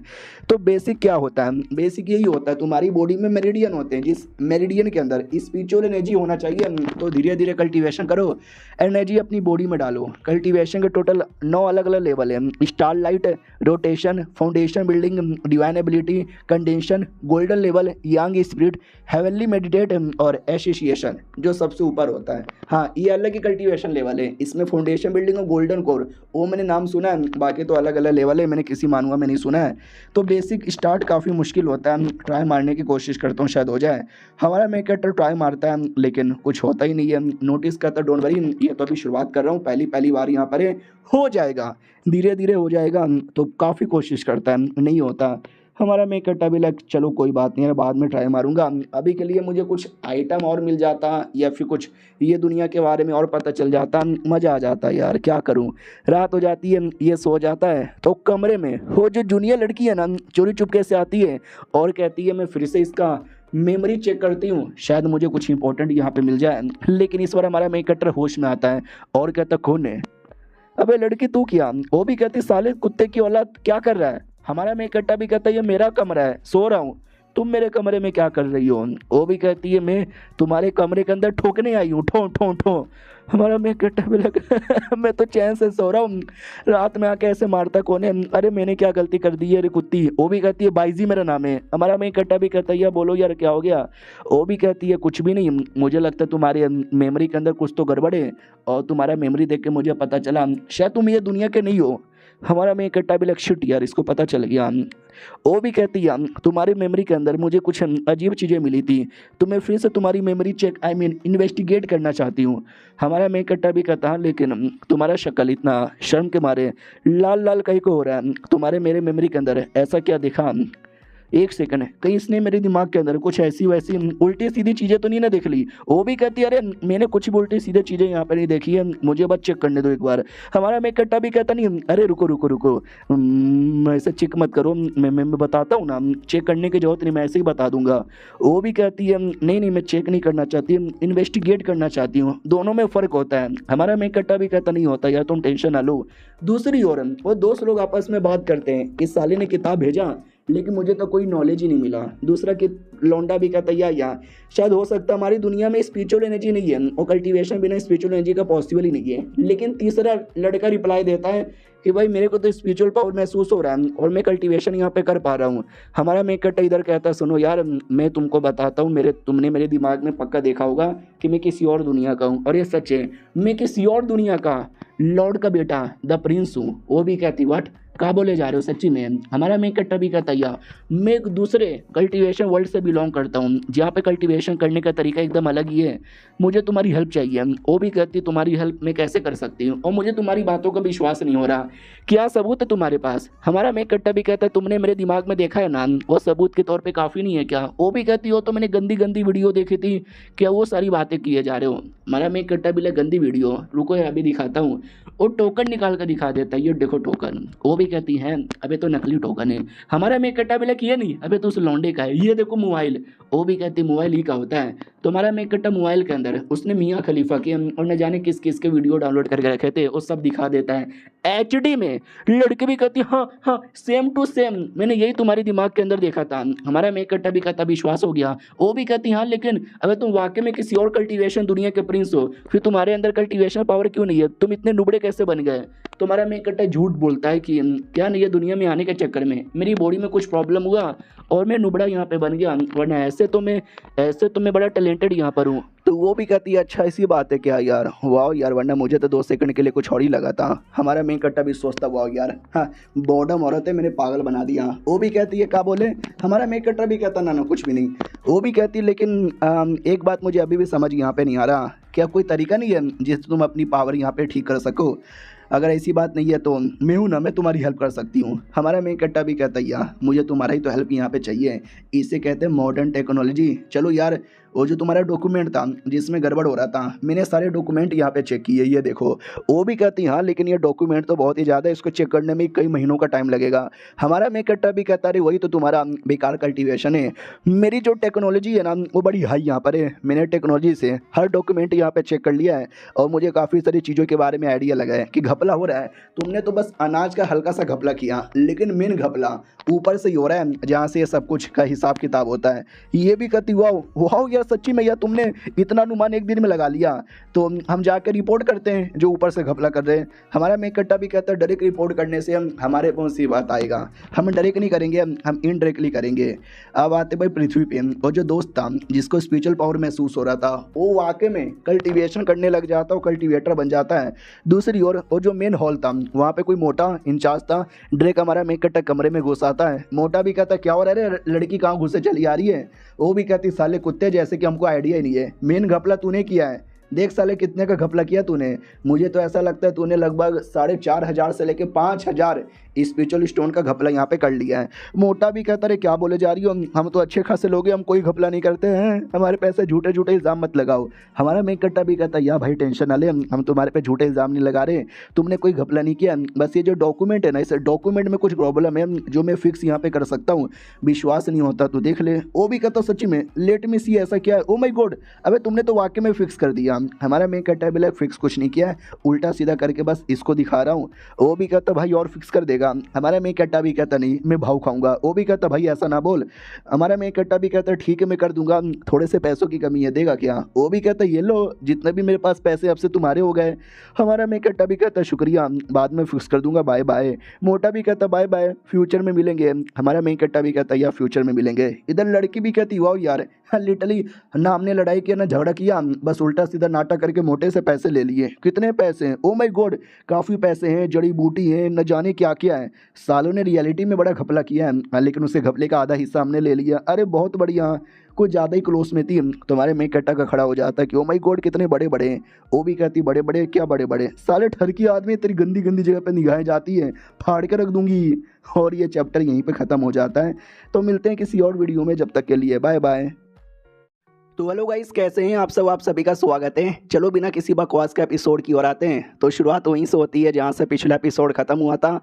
तो बेसिक क्या होता है, बेसिक यही होता है, तुम्हारी बॉडी में मेरिडियन होते हैं, जिस मेरिडियन के अंदर स्पिरिचुअल एनर्जी होना चाहिए। तो धीरे धीरे कल्टीवेशन करो, एनर्जी अपनी बॉडी में डालो। कल्टीवेशन के टोटल 9 अलग अलग लेवल है, star light, rotation, foundation building, divine ability, condensation, golden level, yang spirit, heavenly meditate और एसोसिएशन जो सबसे ऊपर होता है। हाँ ये अलग ही कल्टीवेशन लेवल है, इसमें फाउंडेशन बिल्डिंग और गोल्डन कोर वो मैंने नाम सुना है, बाकी तो अलग अलग लेवल है, मैंने किसी मानुआ में नहीं सुना है। तो बेसिक स्टार्ट काफ़ी मुश्किल होता है, ट्राई मारने की कोशिश करता हूँ शायद हो जाए। हमारा मेन कैरेक्टर ट्राई मारता है लेकिन कुछ होता ही नहीं है, नोटिस करता डोंट वरी, ये तो अभी शुरुआत कर रहा हूँ, पहली बार यहाँ पर है, हो जाएगा धीरे धीरे हो जाएगा। तो काफ़ी कोशिश करता है, नहीं होता। हमारा मेक कट्टा भी लग, चलो कोई बात नहीं है, बाद में ट्राई मारूंगा। अभी के लिए मुझे कुछ आइटम और मिल जाता या फिर कुछ ये दुनिया के बारे में और पता चल जाता, मज़ा आ जाता यार, क्या करूं। रात हो जाती है, ये सो जाता है, तो कमरे में वो जो जूनियर लड़की है ना, चोरी चुपके से आती है और कहती है मैं फिर से इसका मेमोरी चेक करती हूँ, शायद मुझे कुछ इंपॉर्टेंट यहाँ पे मिल जाए। लेकिन इस बार हमारा मेक कट्टर होश में आता है और कहता कौन है, अबे लड़की तू क्या, वो भी कहती साले कुत्ते की औलाद क्या कर रहा है। हमारा मेक कट्टा भी कहता है ये मेरा कमरा है, सो रहा हूँ, तुम मेरे कमरे में क्या कर रही हो। वो भी कहती है मैं तुम्हारे कमरे के अंदर ठोकने आई हूँ, ठो ठो ठो। हमारा मेक कट्टा भी लगा मैं तो चैन से सो रहा हूँ, रात में आके ऐसे मारता कौन है, अरे मैंने क्या गलती कर दी है रे कुत्ती। वो भी कहती है बाईजी मेरा नाम है। हमारा मेक कट्टा भी कहता है यार बोलो यार क्या हो गया। वो भी कहती है कुछ भी नहीं, मुझे लगता है तुम्हारे मेमोरी के अंदर कुछ तो गड़बड़ है, और तुम्हारा मेमोरी देख के मुझे पता चला शायद तुम ये दुनिया के नहीं हो। हमारा मेक कट्टा भी लग शिट यार इसको पता चल गया। वो भी कहती है तुम्हारी मेमोरी के अंदर मुझे कुछ अजीब चीज़ें मिली थी, तो मैं फिर से तुम्हारी मेमोरी चेक इन्वेस्टिगेट करना चाहती हूँ। हमारा मेक कट्टा भी कहता है लेकिन तुम्हारा शक्ल इतना शर्म के मारे लाल लाल कहीं को हो रहा है, तुम्हारे मेरे मेमोरी के अंदर ऐसा क्या दिखा। एक सेकंड है, कहीं इसने मेरे दिमाग के अंदर कुछ ऐसी वैसी उल्टी सीधी चीज़ें तो नहीं ना देख ली। वो भी कहती है अरे मैंने कुछ भी उल्टी सीधी चीज़ें यहाँ पर नहीं देखी है, मुझे बस चेक करने दो एक बार। हमारा मेक कट्टा भी कहता नहीं अरे रुको रुको रुको, ऐसे चेक मत करो, मैं बताता हूँ ना, चेक करने की जरूरत नहीं, मैं ऐसे ही बता दूंगा। वो भी कहती है नहीं नहीं मैं चेक नहीं करना चाहती, इन्वेस्टिगेट करना चाहती हूँ। दोनों में फ़र्क होता है। हमारा मेक कट्टा भी कहता नहीं होता यार तुम टेंशन ना लो। दूसरी ओर वो दोस्त लोग आपस में बात करते हैं, इस साले ने किताब भेजा लेकिन मुझे तो कोई नॉलेज ही नहीं मिला। दूसरा कि लौंडा भी कहता है या शायद हो सकता है हमारी दुनिया में स्पिरिचुअल एनर्जी नहीं है और कल्टीवेशन बिना स्पिरिचुअल एनर्जी का पॉसिबल ही नहीं है। लेकिन तीसरा लड़का रिप्लाई देता है कि भाई मेरे को तो स्पिरिचुअल पावर महसूस हो रहा है और मैं कल्टीवेशन यहाँ पे कर पा रहा हूँ। हमारा मेक कट्टा इधर कहता है सुनो यार मैं तुमको बताता हूँ, तुमने मेरे दिमाग में पक्का देखा होगा कि मैं किसी और दुनिया का हूँ, और ये सच है, मैं किसी और दुनिया का लॉर्ड का बेटा द प्रिंस हूँ। वो भी कहती व्हाट, कहाँ बोले जा रहे हो सच्ची में। हमारा मेक कट्टा भी कहता है मैं एक दूसरे कल्टीवेशन वर्ल्ड से बिलोंग करता हूँ जहाँ पे कल्टीवेशन करने का तरीका एकदम अलग ही है, मुझे तुम्हारी हेल्प चाहिए। वो भी कहती तुम्हारी हेल्प मैं कैसे कर सकती हूँ और मुझे तुम्हारी बातों का विश्वास नहीं हो रहा, क्या सबूत है तुम्हारे पास। हमारा मेक कट्टा भी कहता है तुमने मेरे दिमाग में देखा है ना, वो सबूत के तौर पर काफ़ी नहीं है क्या। वो भी कहती हो तो मैंने गंदी गंदी वीडियो देखी थी, क्या वो सारी बातें किए जा रहे हो। हमारा मेक कट्टा भी गंदी वीडियो, रुको अभी दिखाता हूँ। वो टोकन निकाल कर दिखा देता है, ये देखो टोकन। वो भी कहती हैं अबे तो नकली टोकन है। हमारा मेक कट्टा भी ये नहीं, अबे तो उस लौंडे का है, ये देखो मोबाइल। वो भी कहती मोबाइल ही का होता है। तो हमारा मेक कट्टा मोबाइल के अंदर उसने मियाँ खलीफा के और न जाने किस किस के वीडियो डाउनलोड करके रखे थे, वो सब दिखा देता है HD में। लड़की भी कहती हाँ हाँ सेम टू सेम, मैंने यही तुम्हारे दिमाग के अंदर देखा था। हमारा मेक कट्टा भी कहता विश्वास हो गया। वो भी कहती हाँ लेकिन अगर तुम वाकई में किसी और कल्टीवेशन दुनिया के प्रिंस हो, फिर तुम्हारे अंदर कल्टीवेशन पावर क्यों नहीं है, तुम इतने नुबड़े कैसे बन गए। तुम्हारा मेक कट्टा झूठ बोलता है कि क्या नहीं, ये दुनिया में आने के चक्कर में मेरी बॉडी में कुछ प्रॉब्लम हुआ और मैं नुबड़ा यहाँ पे बन गया, वरना ऐसे तो मैं बड़ा टैलेंटेड यहाँ पर हूँ। तो वो भी कहती है अच्छा ऐसी बात है क्या यार, वाह यार, वरना मुझे तो 2 सेकंड के लिए कुछ और ही लगा था। हमारा मेक कट्टा भी सोचता वाह यार, हाँ बॉडम औरत है, मैंने पागल बना दिया। वो भी कहती है क्या बोले। हमारा मेक कट्टा भी कहता ना कुछ भी नहीं। वो भी कहती है लेकिन एक बात मुझे अभी भी समझ यहाँ पे नहीं आ रहा, क्या कोई तरीका नहीं है जिससे तुम अपनी पावर यहाँ पे ठीक कर सको। अगर ऐसी बात नहीं है तो मैं हूँ ना, मैं तुम्हारी हेल्प कर सकती हूँ। हमारा मेक कट्टा भी कहता है यार मुझे तुम्हारा ही तो हेल्प यहाँ पे चाहिए, इसे कहते हैं मॉडर्न टेक्नोलॉजी। चलो यार वो जो तुम्हारा डॉक्यूमेंट था जिसमें गड़बड़ हो रहा था, मैंने सारे डॉक्यूमेंट यहाँ पे चेक किए, ये देखो। वो भी कहती हाँ लेकिन ये डॉक्यूमेंट तो बहुत ही ज़्यादा है, इसको चेक करने में कई महीनों का टाइम लगेगा। हमारा मेकट्टा भी कहता अरे वही तो तुम्हारा बेकार कल्टीवेशन है। मेरी जो टेक्नोलॉजी है ना वो बड़ी हाई यहाँ पर है, मैंने टेक्नोलॉजी से हर डॉक्यूमेंट यहाँ पे चेक कर लिया है और मुझे काफ़ी सारी चीज़ों के बारे में आइडिया लगा है कि घपला हो रहा है। तुमने तो बस अनाज का हल्का सा घपला किया, लेकिन मेन घपला ऊपर से ही हो रहा है जहाँ से ये सब कुछ का हिसाब किताब होता है। ये भी कहती वाह वाह यार सच्ची में यार तुमने इतना अनुमान एक दिन में लगा लिया, तो हम जाकर रिपोर्ट करते हैं जो ऊपर से घपला कर रहे हैं। हमारा मेकट्टा भी कहता है डायरेक्ट रिपोर्ट करने से हमारे कौन सी बात आएगा, हम डायरेक्ट नहीं करेंगे, हम इनडायरेक्टली करेंगे। अब आते भाई पृथ्वी पे, और जो दोस्त था जिसको स्पिरिचुअल पावर महसूस हो रहा था वो वाकई में कल्टीवेशन करने लग जाता है, कल्टीवेटर बन जाता है। दूसरी ओर वो जो मेन हॉल था वहाँ पे कोई मोटा इंचार्ज था, डायरेक्ट हमारा मेकट्टा कमरे में घुस आता है। मोटा भी कहता क्या हो रहा है रे, लड़की कहाँ घुसे चली आ रही है। वो भी कहती साले कुत्ते जैसे कि हमको आइडिया ही नहीं है, मेन घपला तूने किया है, देख साले कितने का घपला किया तूने। मुझे तो ऐसा लगता है तूने लगभग 4,500 से लेके 5,000 स्पिरिचुअल स्टोन का घपला यहाँ पे कर लिया है। मोटा भी कहता है क्या बोले जा रही हो, हम तो अच्छे खासे लोग हैं, हम कोई घपला नहीं करते हैं, हमारे पैसे झूठे झूठे इल्ज़ाम मत लगाओ। हमारा मेकट्टा भी कहता है या भाई टेंशन ना ले, हम तुम्हारे पे झूठे इल्ज़ाम नहीं लगा रहे, तुमने कोई घपला नहीं किया, बस ये जो डॉक्यूमेंट है ना इस डॉक्यूमेंट में कुछ प्रॉब्लम है जो मैं फिक्स यहाँ पे कर सकता हूँ, विश्वास नहीं होता तो देख ले। वो भी कहता सच्ची में लेट मी सी ऐसा क्या है, ओ माई गॉड अबे तुमने तो वाकई में फिक्स कर दिया। हमारा मेकट्टा भी फिक्स कुछ नहीं किया है, उल्टा सीधा करके बस इसको दिखा रहा हूँ। वो भी कहता भाई और फिक्स कर देगा। हमारा मेकट्टा भी कहता नहीं मैं भाव खाऊंगा। वो भी कहता भाई ऐसा ना बोल। हमारा मेकट्टा भी कहता ठीक है मैं कर दूंगा, थोड़े से पैसों की कमी है, देगा क्या। वो भी कहता ये लो जितने भी मेरे पास पैसे अब से तुम्हारे हो गए। हमारा मेकट्टा भी कहता शुक्रिया, बाद में फिक्स कर दूंगा, बाय बाय। मोटा भी कहता बाय बाय, फ्यूचर में मिलेंगे। हमारा मेकट्टा भी कहता या फ्यूचर में मिलेंगे। इधर लड़की भी कहती वाह यार लिटरली ना हमने लड़ाई किया ना झगड़ा किया, बस उल्टा सीधा नाटक करके मोटे से पैसे ले लिए। कितने पैसे हैं, ओ माय गॉड काफ़ी पैसे हैं, जड़ी बूटी है, न जाने क्या क्या है। सालों ने रियलिटी में बड़ा घपला किया है लेकिन उससे घपले का आधा हिस्सा हमने ले लिया। अरे बहुत बढ़िया, कुछ ज़्यादा ही क्लोज में थी। तुम्हारे मेकट्टा का खड़ा हो जाता है कि ओ माय गॉड कितने बड़े बड़े हैं। वो भी कहती बड़े बड़े क्या बड़े बड़े, साले ठरकी आदमी तेरी गंदी गंदी जगह पे निगाहें जाती है, फाड़ के रख दूंगी। और ये चैप्टर यहीं पे ख़त्म हो जाता है। तो मिलते हैं किसी और वीडियो में, जब तक के लिए बाय बाय। तो हेलो गाइस कैसे हैं आप सब, आप सभी का स्वागत है। चलो बिना किसी बकवास के एपिसोड की ओर आते हैं। तो शुरुआत वहीं से होती है जहाँ से पिछला एपिसोड खत्म हुआ था।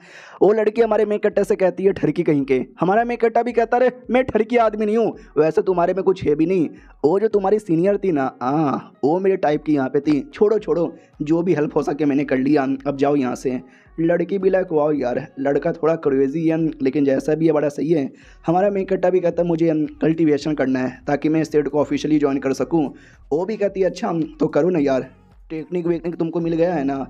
वो लड़की हमारे मेकट्टे से कहती है ठरकी कहीं के। हमारा मेकट्टा भी कहता रहे मैं ठरकी आदमी नहीं हूँ, वैसे तुम्हारे में कुछ है भी नहीं। वो जो तुम्हारी सीनियर थी ना हाँ वो मेरे टाइप की यहाँ पे थी, छोड़ो छोड़ो जो भी हेल्प हो सके मैंने कर लिया, अब जाओ यहाँ से। लड़की भी लाइक वाह यार लड़का थोड़ा क्रेजी है लेकिन जैसा भी है बड़ा सही है। हमारा मेकट्टा भी कहता है मुझे कल्टीवेशन करना है ताकि मैं स्टेट को ऑफिशियली ज्वाइन कर सकूं। वो भी कहती है अच्छा तो करो ना यार, टेक्निक वेक्निक तुमको मिल गया है ना।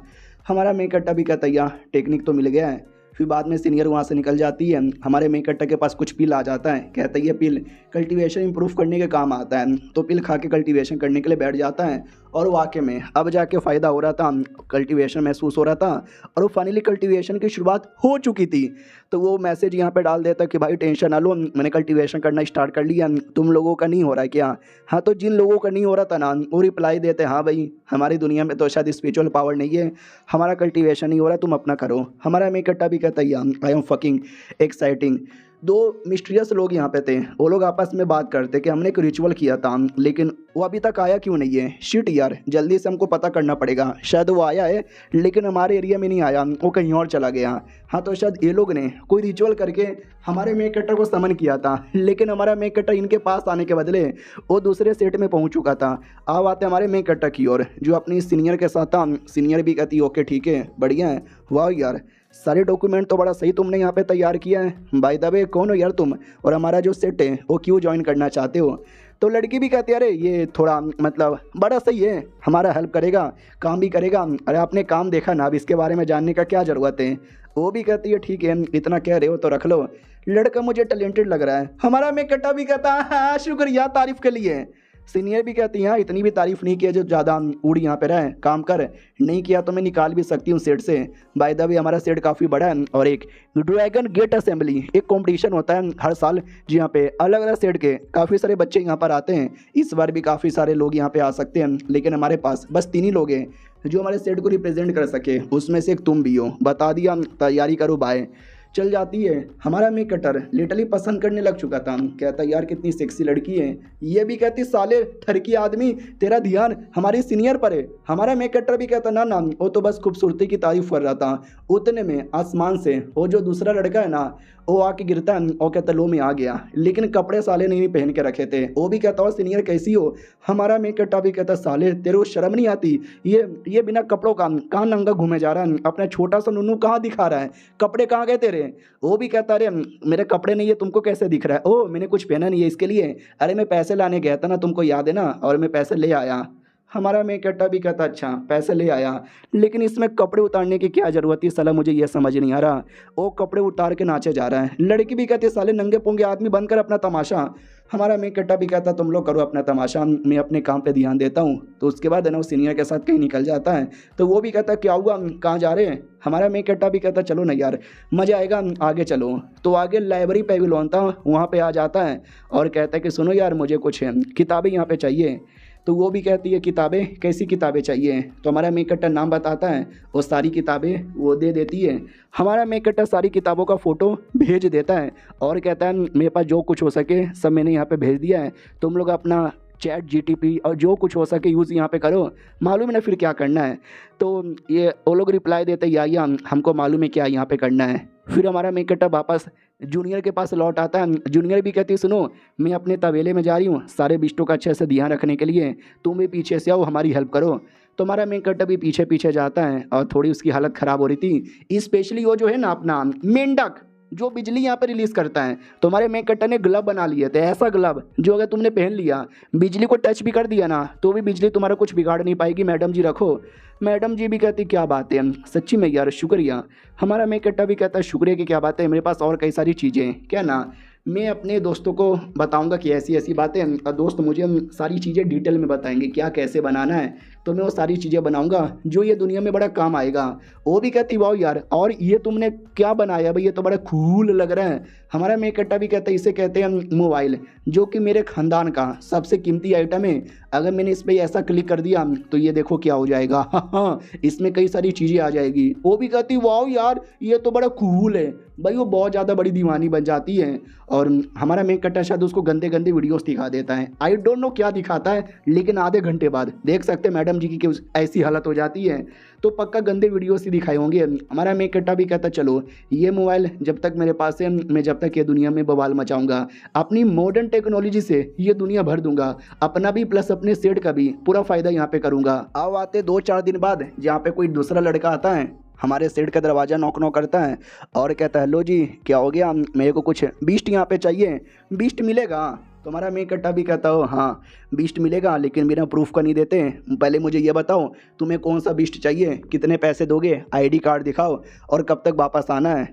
हमारा मेकट्टा भी कहता है यार टेक्निक तो मिल गया है। फिर बाद में सीनियर वहाँ से निकल जाती है। हमारे मेकट्टा के पास कुछ पिल आ जाता है, कहता है ये पिल कल्टीवेशन इंप्रूव करने के काम आता है। तो पिल खा के कल्टीवेशन करने के लिए बैठ जाता है और वाकई में अब जाके फ़ायदा हो रहा था, कल्टीवेशन महसूस हो रहा था और वो फाइनली कल्टीवेशन की शुरुआत हो चुकी थी। तो वो मैसेज यहाँ पे डाल देता कि भाई टेंशन ना लो, मैंने कल्टीवेशन करना स्टार्ट कर लिया, तुम लोगों का नहीं हो रहा है क्या। हाँ तो जिन लोगों का नहीं हो रहा था ना वो रिप्लाई देते हाँ भाई हमारी दुनिया में तो शायद स्पिरिचुअल पावर नहीं है, हमारा कल्टीवेशन नहीं हो रहा, तुम अपना करो। हमारा मेकट्टा भी कहता है आई एम फकिंग एक्साइटिंग। दो मिस्टीरियस लोग यहाँ पे थे, वो लोग आपस में बात करते कि हमने एक रिचुअल किया था लेकिन वो अभी तक आया क्यों नहीं है। शिट यार जल्दी से हमको पता करना पड़ेगा, शायद वो आया है लेकिन हमारे एरिया में नहीं आया, वो कहीं और चला गया। हाँ तो शायद ये लोग ने कोई रिचुअल करके हमारे मेकट्टा को समन किया था लेकिन हमारा मेकट्टा इनके पास आने के बदले वो दूसरे सेट में पहुँच चुका था। अब आते हमारे मेकट्टा की ओर जो अपनी सीनियर के साथ था। सीनियर भी कहती ओके ठीक है बढ़िया है, वाह यार सारे डॉक्यूमेंट तो बड़ा सही तुमने यहाँ पे तैयार किया है। बाय द वे कौन हो यार तुम, और हमारा जो सेट है वो क्यों ज्वाइन करना चाहते हो। तो लड़की भी कहती है अरे ये थोड़ा मतलब बड़ा सही है, हमारा हेल्प करेगा, काम भी करेगा। अरे आपने काम देखा ना, अब इसके बारे में जानने का क्या ज़रूरत है। वो भी कहती है ठीक है इतना कह रहे हो तो रख लो, लड़का मुझे टैलेंटेड लग रहा है। हमारा मेकट्टा भी कहता है हाँ शुक्रिया तारीफ के लिए। सीनियर भी कहती हैं इतनी भी तारीफ नहीं किया जो ज़्यादा उड़ यहाँ पे रहे, काम कर, नहीं किया तो मैं निकाल भी सकती हूँ सेट से। बाय द वे हमारा सेट काफ़ी बड़ा है और एक ड्रैगन गेट असेंबली एक कंपटीशन होता है हर साल जहाँ पे अलग अलग सेट के काफ़ी सारे बच्चे यहाँ पर आते हैं। इस बार भी काफ़ी सारे लोग यहाँ पे आ सकते हैं लेकिन हमारे पास बस 3 ही लोग हैं जो हमारे सेट को रिप्रेजेंट कर सके, उसमें से एक तुम भी हो। बता दिया तैयारी करो बाय। चल जाती है। हमारा मेक कटर लिटरली पसंद करने लग चुका था। कहता यार कितनी सेक्सी लड़की है। ये भी कहती साले ठरकी आदमी तेरा ध्यान हमारे सीनियर पर है। हमारा मेक कटर भी कहता ना ना वो तो बस खूबसूरती की तारीफ कर रहा था। उतने में आसमान से वो जो दूसरा लड़का है ना वो आके गिरता है और कहता लो मैं आ गया, लेकिन कपड़े साले ने भी पहन के रखे थे। वो भी कहता हो सीनियर कैसी हो। हमारा मेक कटा भी कहता साले तेरे को शर्म नहीं आती, ये बिना कपड़ों का कहाँ नंगा घूमे जा रहा है, अपना छोटा सा नुनू कहाँ दिखा रहा है, कपड़े कहाँ गए तेरे। वो भी कहता अरे मेरे कपड़े नहीं है तुमको कैसे दिख रहा है, ओ मैंने कुछ पहना नहीं है इसके लिए, अरे मैं पैसे लाने गया था ना तुमको याद है ना, और मैं पैसे ले आया। हमारा मेक कट्टा भी कहता अच्छा पैसे ले आया, लेकिन इसमें कपड़े उतारने की क्या ज़रूरत थी साला, मुझे ये समझ नहीं आ रहा। वो कपड़े उतार के नाचे जा रहा है। लड़की भी कहती साले नंगे पोंगे आदमी बनकर अपना तमाशा। हमारा मेक कट्टा भी कहता तुम लोग करो अपना तमाशा, मैं अपने काम पे ध्यान देता हूँ। तो उसके बाद है ना वो सीनियर के साथ कहीं निकल जाता है। तो वो भी कहता क्या हुआ कहाँ जा रहे हैं। हमारा मेक कट्टा भी कहता चलो ना यार मज़ा आएगा आगे चलो। तो आगे लाइब्रेरी पेविलियन था वहाँ पे आ जाता है और कहता है कि सुनो यार मुझे कुछ किताबें यहाँ पे चाहिए। तो वो भी कहती है किताबें, कैसी किताबें चाहिए। तो हमारा मेक कट्टा नाम बताता है, वो सारी किताबें वो दे देती है। हमारा मेक कट्टा सारी किताबों का फ़ोटो भेज देता है और कहता है मेरे पास जो कुछ हो सके सब मैंने यहाँ पे भेज दिया है, तुम लोग अपना चैट जीटीपी और जो कुछ हो सके यूज़ यहाँ पे करो, मालूम है ना फिर क्या करना है। तो ये वो लोग रिप्लाई देते या हमको मालूम है क्या यहाँ पे करना है। फिर हमारा मेक कट्टा वापस जूनियर के पास लौट आता है। जूनियर भी कहती है सुनो मैं अपने तबेले में जा रही हूँ सारे बिस्टों का अच्छे से ध्यान रखने के लिए, तुम भी पीछे से आओ हमारी हेल्प करो। तो हमारा मेक कट्टा भी पीछे पीछे जाता है और थोड़ी उसकी हालत ख़राब हो रही थी, स्पेशली वो जो है ना अपना मेंढक जो बिजली यहाँ पर रिलीज़ करता है। तो हमारे मेक कट्टा ने ग्लव बना लिए थे, ऐसा ग्लव जो अगर तुमने पहन लिया बिजली को टच भी कर दिया ना तो भी बिजली तुम्हारा कुछ बिगाड़ नहीं पाएगी, मैडम जी रखो। मैडम जी भी कहती क्या बात है सच्ची में यार शुक्रिया। हमारा मेक कट्टा भी कहता है शुक्रिया की क्या बात है, मेरे पास और कई सारी चीज़ें क्या ना मैं अपने दोस्तों को बताऊंगा कि ऐसी ऐसी बातें, और दोस्त मुझे सारी चीज़ें डिटेल में बताएंगे क्या कैसे बनाना है, तो मैं वो सारी चीज़ें बनाऊंगा जो ये दुनिया में बड़ा काम आएगा। वो भी कहती वाह यार और ये तुमने क्या बनाया भाई, ये तो बड़ा कूल लग रहा है। हमारा मेक कट्टा भी कहता है इसे कहते हैं मोबाइल, जो कि मेरे ख़ानदान का सबसे कीमती आइटम है। अगर मैंने इस पर ऐसा क्लिक कर दिया तो ये देखो क्या हो जाएगा, हाँ इसमें कई सारी चीज़ें आ जाएगी। वो भी कहती वाह यार ये तो बड़ा कूल है भाई, वो बहुत ज़्यादा बड़ी दीवानी बन जाती है। और हमारा मेक कट्टा शायद उसको गंदे गंदे वीडियोस दिखा देता है, आई डोंट नो क्या दिखाता है, लेकिन आधे घंटे बाद देख सकते हैं मैडम जी की ऐसी हालत हो जाती है। तो पक्का गंदे वीडियोस ही दिखाए होंगे। हमारा मेक कट्टा भी कहता चलो ये मोबाइल जब तक मेरे पास है मैं जब तक ये दुनिया में बवाल मचाऊंगा, अपनी मॉडर्न टेक्नोलॉजी से ये दुनिया भर दूंगा, अपना भी प्लस अपने सेट का भी पूरा फ़ायदा यहाँ पे करूँगा। अब आते 2-4 दिन बाद जहाँ पे कोई दूसरा लड़का आता है, हमारे सेट का दरवाज़ा नॉक नॉक करता है और कहता है हेलो जी क्या हो गया, मेरे को कुछ बीस्ट यहाँ पे चाहिए, बीस्ट मिलेगा। तो हमारा मेक कट्टा भी कहता हो हाँ बीस्ट मिलेगा, लेकिन बिना प्रूफ का नहीं देते, पहले मुझे ये बताओ तुम्हें कौन सा बीस्ट चाहिए, कितने पैसे दोगे, आईडी कार्ड दिखाओ और कब तक वापस आना है।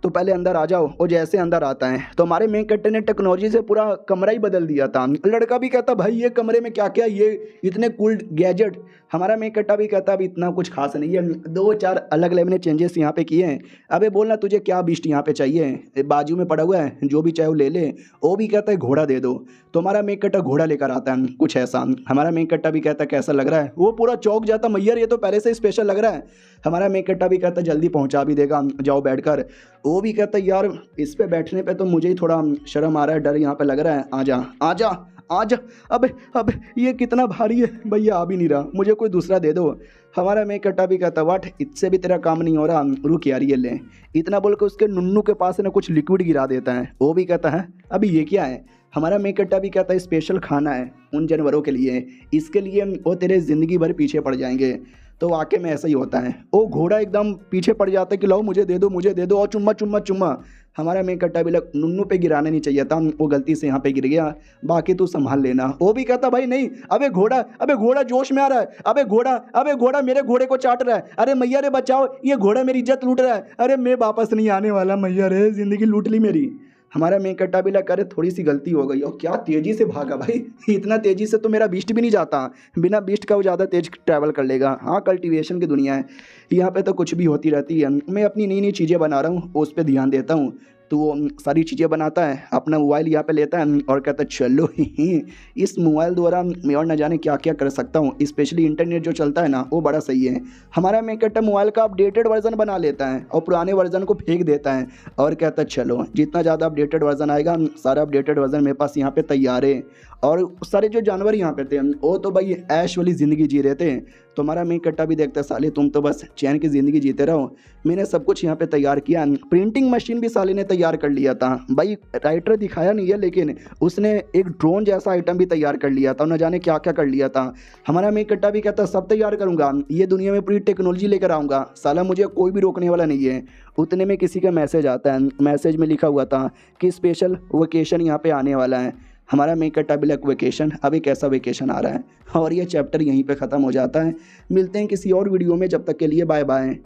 तो पहले अंदर आ जाओ। और जैसे अंदर आता है तो हमारे मेक कट्टे ने टेक्नोलॉजी से पूरा कमरा ही बदल दिया था। लड़का भी कहता भाई ये कमरे में क्या क्या ये इतने कूल गैजेट। हमारा मेक कट्टा भी कहता अभी इतना कुछ खास नहीं है, 2-4 अलग अलग मैंने चेंजेस यहाँ पे किए हैं, अबे बोलना तुझे क्या बीस्ट यहाँ पे चाहिए, बाजू में पड़ा हुआ है जो भी चाहे वो ले ले। वो भी कहता है घोड़ा दे दो। तो हमारा मेक कट्टा घोड़ा लेकर आता है कुछ ऐसा। हमारा मेक कट्टा भी कहता कैसा लग रहा है, वो पूरा चौंक जाता मैयर ये तो पहले से स्पेशल लग रहा है। हमारा मेक कट्टा भी कहता जल्दी पहुँचा भी देगा जाओ बैठकर। वो भी कहता यार इस पे बैठने पे तो मुझे ही थोड़ा शर्म आ रहा है, डर यहाँ पे लग रहा है, आजा आजा आजा। अबे ये कितना भारी है भैया, आ भी नहीं रहा, मुझे कोई दूसरा दे दो। हमारा मेक कट्टा भी कहता वाट इससे भी तेरा काम नहीं हो रहा, रुक यार ये ले। इतना बोल के उसके नुन्नू के पास ना कुछ लिक्विड गिरा देता है। वो भी कहता है अभी ये क्या है। हमारा मेक कट्टा भी कहता है स्पेशल खाना है उन जानवरों के लिए, इसके लिए वो तेरे ज़िंदगी भर पीछे पड़ जाएंगे। तो वाकई में ऐसा ही होता है, वो घोड़ा एकदम पीछे पड़ जाता है कि लो मुझे दे दो और चुम्मा चुम्मा चुम्मा। हमारा मेक कट्टा भी लग नुन्नू पे गिराना नहीं चाहिए था, वो गलती से यहाँ पे गिर गया, बाकी तू संभाल लेना। वो भी कहता भाई नहीं, अबे घोड़ा जोश में आ रहा है, अबे घोड़ा मेरे घोड़े को चाट रहा है, अरे मैया रे बचाओ ये घोड़ा मेरी इज्जत लूट रहा है, अरे मैं वापस नहीं आने वाला मैया रे, जिंदगी लूट ली मेरी। हमारा मेक कट्टा भी लगा अरे थोड़ी सी गलती हो गई, और क्या तेज़ी से भागा भाई, इतना तेज़ी से तो मेरा बीस्ट भी नहीं जाता, बिना बीस्ट का वो ज़्यादा तेज ट्रैवल कर लेगा। हाँ कल्टीवेशन की दुनिया है, यहाँ पे तो कुछ भी होती रहती है, मैं अपनी नई नई चीज़ें बना रहा हूँ उस पर ध्यान देता हूँ। तो वो सारी चीज़ें बनाता है, अपना मोबाइल यहाँ पे लेता है और कहता है चलो इस मोबाइल द्वारा मैं और न जाने क्या क्या कर सकता हूँ, स्पेशली इंटरनेट जो चलता है ना वो बड़ा सही है। हमारा मैं कहता मोबाइल का अपडेटेड वर्जन बना लेता है और पुराने वर्जन को फेंक देता है और कहता है चलो जितना ज़्यादा अपडेटेड वर्जन आएगा सारा अपडेटेड वर्जन मेरे पास यहाँ पे तैयार है। और सारे जो जानवर यहाँ पे थे वो तो भाई ऐश वाली ज़िंदगी जी रहे थे। तो हमारा मैं कट्टा भी देखता साले तुम तो बस चैन की ज़िंदगी जीते रहो, मैंने सब कुछ यहाँ पे तैयार किया। प्रिंटिंग मशीन भी साले ने तैयार कर लिया था भाई, राइटर दिखाया नहीं है लेकिन उसने एक ड्रोन जैसा आइटम भी तैयार कर लिया था, न जाने क्या क्या कर लिया था। हमारा मैं कट्टा भी कहता सब तैयार करूँगा, ये दुनिया में पूरी टेक्नोलॉजी लेकर आऊँगा, साला मुझे कोई भी रोकने वाला नहीं है। उतने में किसी का मैसेज आता है, मैसेज में लिखा हुआ था कि स्पेशल वेकेशन यहाँ पे आने वाला है। हमारा मैं कट्टा भी लग वेकेशन, अभी कैसा वेकेशन आ रहा है। और ये चैप्टर यहीं पे ख़त्म हो जाता है। मिलते हैं किसी और वीडियो में, जब तक के लिए बाय बाय।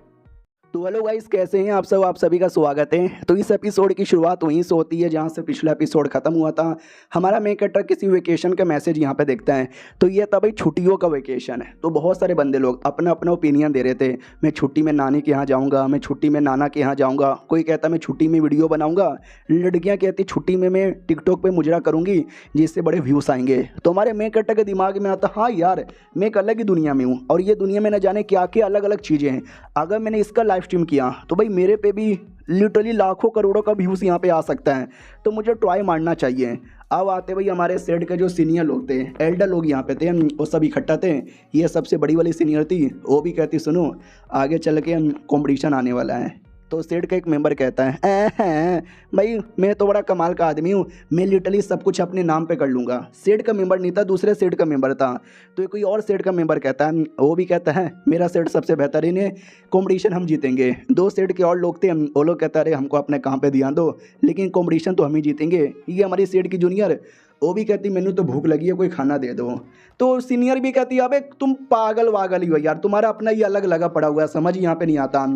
तो हेलो गाइस, कैसे हैं आप सब? आप सभी का स्वागत है। तो इस एपिसोड की शुरुआत वहीं से होती है जहां से पिछला एपिसोड खत्म हुआ था। हमारा मेन कैरेक्टर किसी वेकेशन का मैसेज यहां पे देखता है, तो ये था भाई छुट्टियों का वेकेशन है। तो बहुत सारे बंदे लोग अपना अपना ओपिनियन दे रहे थे, मैं छुट्टी में नानी के यहाँ जाऊँगा, मैं छुट्टी में नाना के यहाँ जाऊँगा, कोई कहता मैं छुट्टी में वीडियो बनाऊँगा, लड़कियाँ कहती छुट्टी में मैं टिकटॉक पर मुजरा करूँगी जिससे बड़े व्यूज़ आएंगे। तो हमारे मेन कैरेक्टर के दिमाग में आता हाँ यार मैं एक अलग ही दुनिया में हूँ और ये दुनिया में न जाने क्या क्या अलग अलग चीज़ें हैं। अगर मैंने इसका लाइव स्ट्रीम किया तो भाई मेरे पे भी लिटरली लाखों करोड़ों का व्यूज़ यहाँ पे आ सकता है, तो मुझे ट्राई मारना चाहिए। अब आते भाई हमारे सेट के जो सीनियर लोग थे, एल्डर लोग यहाँ पे थे, वो सब इकट्ठा थे। ये सबसे बड़ी वाली सीनियर थी, वो भी कहती सुनो आगे चल के कंपटीशन आने वाला है। तो सेट का एक मेंबर कहता है भाई मैं तो बड़ा कमाल का आदमी हूँ, मैं लिटरली सब कुछ अपने नाम पे कर लूँगा। सेट का मेंबर नहीं था, दूसरे सेट का मेंबर था। तो कोई और सेट का मेंबर कहता है, वो भी कहता है मेरा सेट सबसे बेहतरीन है, कॉम्पिटिशन हम जीतेंगे। दो सेट के और लोग थे, वो लोग कहता अरे हमको अपने काम पे ध्यान दो, लेकिन कॉम्पिटिशन तो हम ही जीतेंगे। ये हमारी सेट की जूनियर, वो भी कहती मैंने तो भूख लगी है, कोई खाना दे दो। तो सीनियर भी कहती अबे तुम पागल वागल ही हो यार, तुम्हारा अपना ही अलग लगा पड़ा हुआ है, समझ यहाँ पे नहीं आता।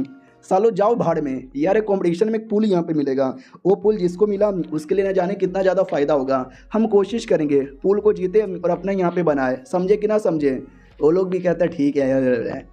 सालो जाओ भाड़ में यार, कंपटीशन में एक पुल यहाँ पे मिलेगा, वो पुल जिसको मिला उसके लिए न जाने कितना ज़्यादा फ़ायदा होगा। हम कोशिश करेंगे पुल को जीते और अपना यहाँ पे बनाए, समझे कि ना समझे। वो लोग भी कहते हैं ठीक है यार।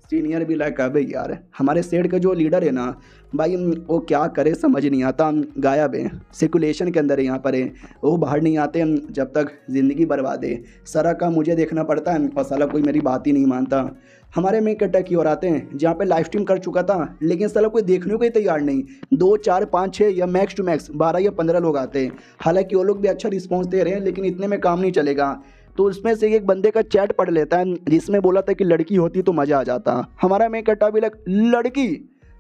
सीनियर भी लाइक अबे यार हमारे सेट का जो लीडर है ना भाई वो क्या करे समझ नहीं आता, गायब है, सर्कुलेशन के अंदर है यहाँ पर है, वो बाहर नहीं आते जब तक ज़िंदगी बर्बाद है। सारा काम मुझे देखना पड़ता है और साला कोई मेरी बात ही नहीं मानता। हमारे में कट्टा की ओर आते हैं जहाँ पे लाइव स्ट्रीम कर चुका था, लेकिन साला कोई देखने को ही तैयार नहीं। 2 4 5 6 या मैक्स टू मैक्स 12 या 15 लोग आते हैं। हालांकि वो लोग भी अच्छा रिस्पॉन्स दे रहे हैं, लेकिन इतने में काम नहीं चलेगा। तो उसमें से एक बंदे का चैट पढ़ लेता है जिसमें बोला था कि लड़की होती तो मज़ा आ जाता। हमारा मैं कट्टा भी लग लड़की,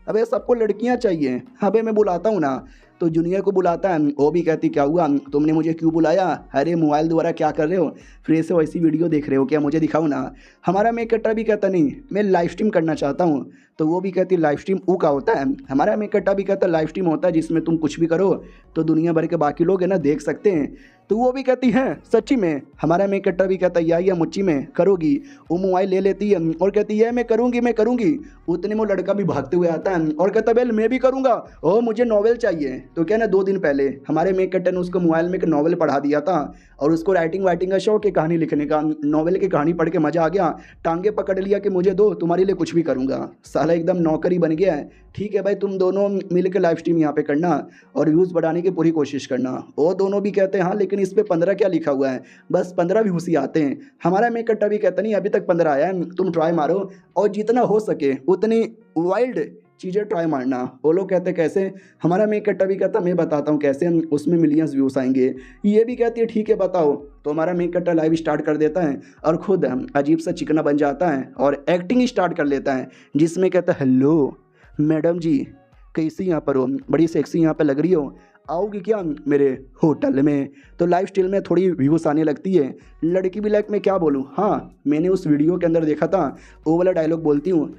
अबे सबको लड़कियां चाहिए, अबे मैं बुलाता हूँ ना। तो जूनियर को बुलाता है, वो भी कहती क्या हुआ तुमने मुझे क्यों बुलाया, अरे मोबाइल द्वारा क्या कर रहे हो, फिर से वैसी वीडियो देख रहे हो क्या, मुझे दिखाओ ना। हमारा मैं कट्टा भी कहता नहीं मैं लाइव स्ट्रीम करना चाहता हूँ। तो वो भी कहती लाइव स्ट्रीम वो का होता है। हमारा मैं कट्टा भी कहता लाइव स्ट्रीम होता है जिसमें तुम कुछ भी करो तो दुनिया भर के बाकी लोग है ना देख सकते हैं। तो वो भी कहती है सच्ची में। हमारा मैं कट्टा भी कहता या मुच्ची में करोगी। वो मोबाइल ले लेती है और कहती है मैं करूँगी। उतने में वो लड़का भी भागते हुए आता है और कहता बेल मैं भी करूँगा, ओ मुझे नॉवेल चाहिए। तो क्या ना 2 दिन पहले हमारे मेक कट्टा ने उसको मोबाइल में एक नॉवेल पढ़ा दिया था और उसको राइटिंग वाइटिंग का शौक है, कहानी लिखने का। नॉवेल की कहानी पढ़ के मज़ा आ गया, टांगे पकड़ लिया कि मुझे दो, तुम्हारे लिए कुछ भी करूँगा। साला एकदम नौकरी बन गया है। ठीक है भाई तुम दोनों मिल के लाइव स्ट्रीम यहाँ पे करना और व्यूज़ बढ़ाने की पूरी कोशिश करना। वो दोनों भी कहते हैं हाँ, लेकिन इस पर 15 क्या लिखा हुआ है, बस 15 व्यूज़ ही आते हैं। हमारा मेक कट्टा भी कहता नहीं अभी तक 15 आया है, तुम ट्राई मारो और जितना हो सके उतनी वाइल्ड चीज़ें ट्राई मारना। वो लोग कहते कैसे, हमारा मेक कट्टा भी कहता मैं बताता हूँ कैसे, उसमें मिलियंस व्यूज़ आएंगे। ये भी कहती है ठीक है बताओ। तो हमारा मेक कट्टा लाइव स्टार्ट कर देता है और खुद अजीब सा चिकना बन जाता है और एक्टिंग स्टार्ट कर लेता है जिसमें कहता है हेलो मैडम जी कैसी यहाँ पर हो, बड़ी सेक्सी यहाँ पर लग रही हो, आओगी क्या मेरे होटल में। तो लाइव स्टाइल में थोड़ी व्यूज़ आने लगती है। लड़की भी लाइक मैं क्या बोलूँ, हाँ मैंने उस वीडियो के अंदर देखा था, वो वाला डायलॉग बोलती हूँ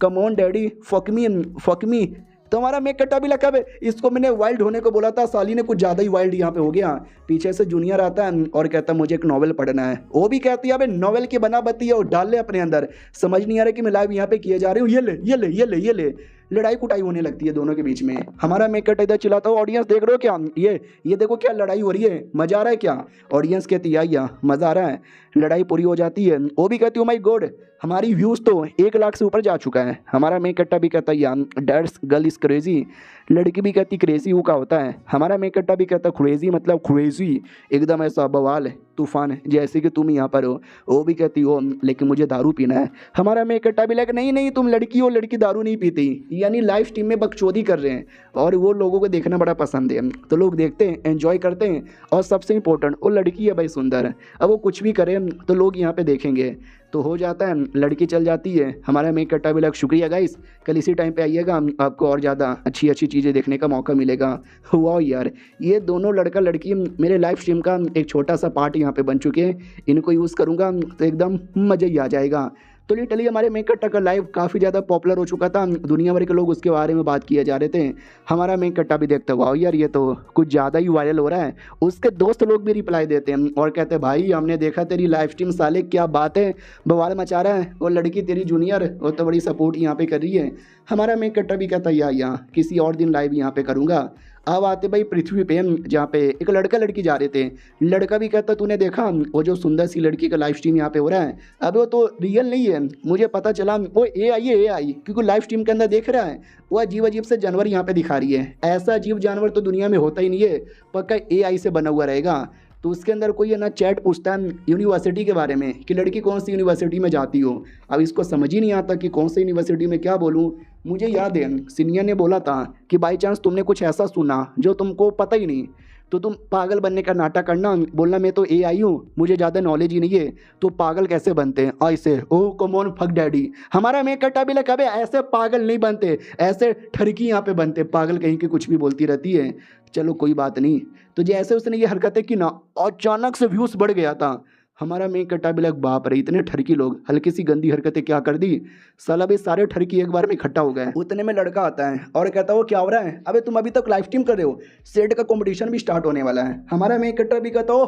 come on daddy fuck me. तो हमारा मेक कट्टा भी लगा है, इसको मैंने वाइल्ड होने को बोला था, साली ने कुछ ज़्यादा ही वाइल्ड यहाँ पे हो गया। पीछे से जूनियर आता है और कहता है मुझे एक नॉवल पढ़ना है। वो भी कहती है अबे नॉवल की बना बत्ती है और डाल ले अपने अंदर, समझ नहीं आ रहा कि मैं लाइव यहाँ पे किए जा रही हूँ, ये ले। लड़ाई कुटाई होने लगती है दोनों के बीच में। हमारा मेन कैरेक्टर इधर चिल्लाता है, ऑडियंस देख रहे हो क्या, ये देखो क्या लड़ाई हो रही है, मजा आ रहा है क्या। ऑडियंस कहती है या मजा आ रहा है। लड़ाई पूरी हो जाती है, वो भी कहती है माय गॉड हमारी व्यूज़ तो 1 लाख से ऊपर जा चुका है। हमारा मेन कैरेक्टर भी कहता है या दैट्स गर्ल इज क्रेजी। लड़की भी कहती क्रेजी वो का होता है। हमारा मेन कैरेक्टर भी कहता क्रेजी मतलब क्रेजी, एकदम ऐसा बवाल तूफान जैसे कि तुम यहाँ पर हो। वो भी कहती हो लेकिन मुझे दारू पीना है। हमारा मेन कैरेक्टर भी लाइक नहीं नहीं तुम लड़की हो, लड़की दारू नहीं पीती। यानी लाइव स्ट्रीम में बकचोदी कर रहे हैं और वो लोगों को देखना बड़ा पसंद है, तो लोग देखते हैं, एंजॉय करते हैं। और सबसे इंपॉर्टेंट वो लड़की है भाई सुंदर, अब वो कुछ भी करे तो लोग यहाँ पे देखेंगे। तो हो जाता है, लड़की चल जाती है। हमारा मेक कट्टा भी लग शुक्रिया गाइस, कल इसी टाइम पे आइएगा, आपको और ज़्यादा अच्छी अच्छी चीज़ें देखने का मौका मिलेगा। वाह यार, ये दोनों लड़का लड़की मेरे लाइव स्ट्रीम का एक छोटा सा पार्ट यहाँ पे बन चुके हैं। इनको यूज़ करूँगा तो एकदम मज़ा ही आ जाएगा। तो लिटरली हमारे मेक कट्टा का लाइव काफ़ी ज़्यादा पॉपुलर हो चुका था, दुनिया भर के लोग उसके बारे में बात किए जा रहे थे। हमारा मेक कट्टा भी देखते वाह यार ये तो कुछ ज़्यादा ही वायरल हो रहा है। उसके दोस्त लोग भी रिप्लाई देते हैं और कहते हैं भाई हमने देखा तेरी लाइव स्ट्रीम, साले क्या बात है, बवाल मचा रहा है। और लड़की तेरी जूनियर वो तो बड़ी सपोर्ट यहाँ पे कर रही है। हमारा मेक कट्टा भी कहता है या किसी और दिन लाइव यहाँ पे करूँगा। अब आते भाई पृथ्वी पे, जहाँ पे एक लड़का लड़की जा रहे थे। लड़का भी कहता तूने देखा वो जो सुंदर सी लड़की का लाइव स्ट्रीम यहाँ पे हो रहा है, अब वो तो रियल नहीं है, मुझे पता चला वो AI है AI, क्योंकि लाइव स्ट्रीम के अंदर देख रहा है वो अजीब अजीब से जानवर यहाँ पे दिखा रही है। ऐसा अजीब जानवर तो दुनिया में होता ही नहीं है, पक्का AI से बना हुआ रहेगा। तो उसके अंदर कोई है ना चैट पूछता है यूनिवर्सिटी के बारे में कि लड़की कौन सी यूनिवर्सिटी में जाती हो। अब इसको समझ ही नहीं आता कि कौन सी यूनिवर्सिटी में क्या बोलूँ। मुझे याद है सीनियर ने बोला था कि बाई चांस तुमने कुछ ऐसा सुना जो तुमको पता ही नहीं तो तुम पागल बनने का नाटक करना, बोलना मैं तो AI हूँ, मुझे ज़्यादा नॉलेज ही नहीं है। तो पागल कैसे बनते हैं ऐसे, ओ कम ऑन फक डैडी। हमारा मेक कट्टा भी लगा अबे ऐसे पागल नहीं बनते, ऐसे ठरकी यहाँ पे बनते, पागल कहीं की कुछ भी बोलती रहती है। चलो कोई बात नहीं। तो जैसे उसने ये हरकतें की ना, अचानक से व्यूज़ बढ़ गया था। हमारा मेक कट्टा भी लग बाप रे इतने ठरकी लोग, हल्की सी गंदी हरकतें क्या कर दी, साला भी सारे ठरकी एक बार में इकट्ठा हो गए। उतने में लड़का आता है और कहता है वो क्या हो रहा है, अबे तुम अभी तक लाइव स्ट्रीम कर रहे हो, सेट का कंपटीशन भी स्टार्ट होने वाला है। हमारा मेक कट्टा भी कहता हो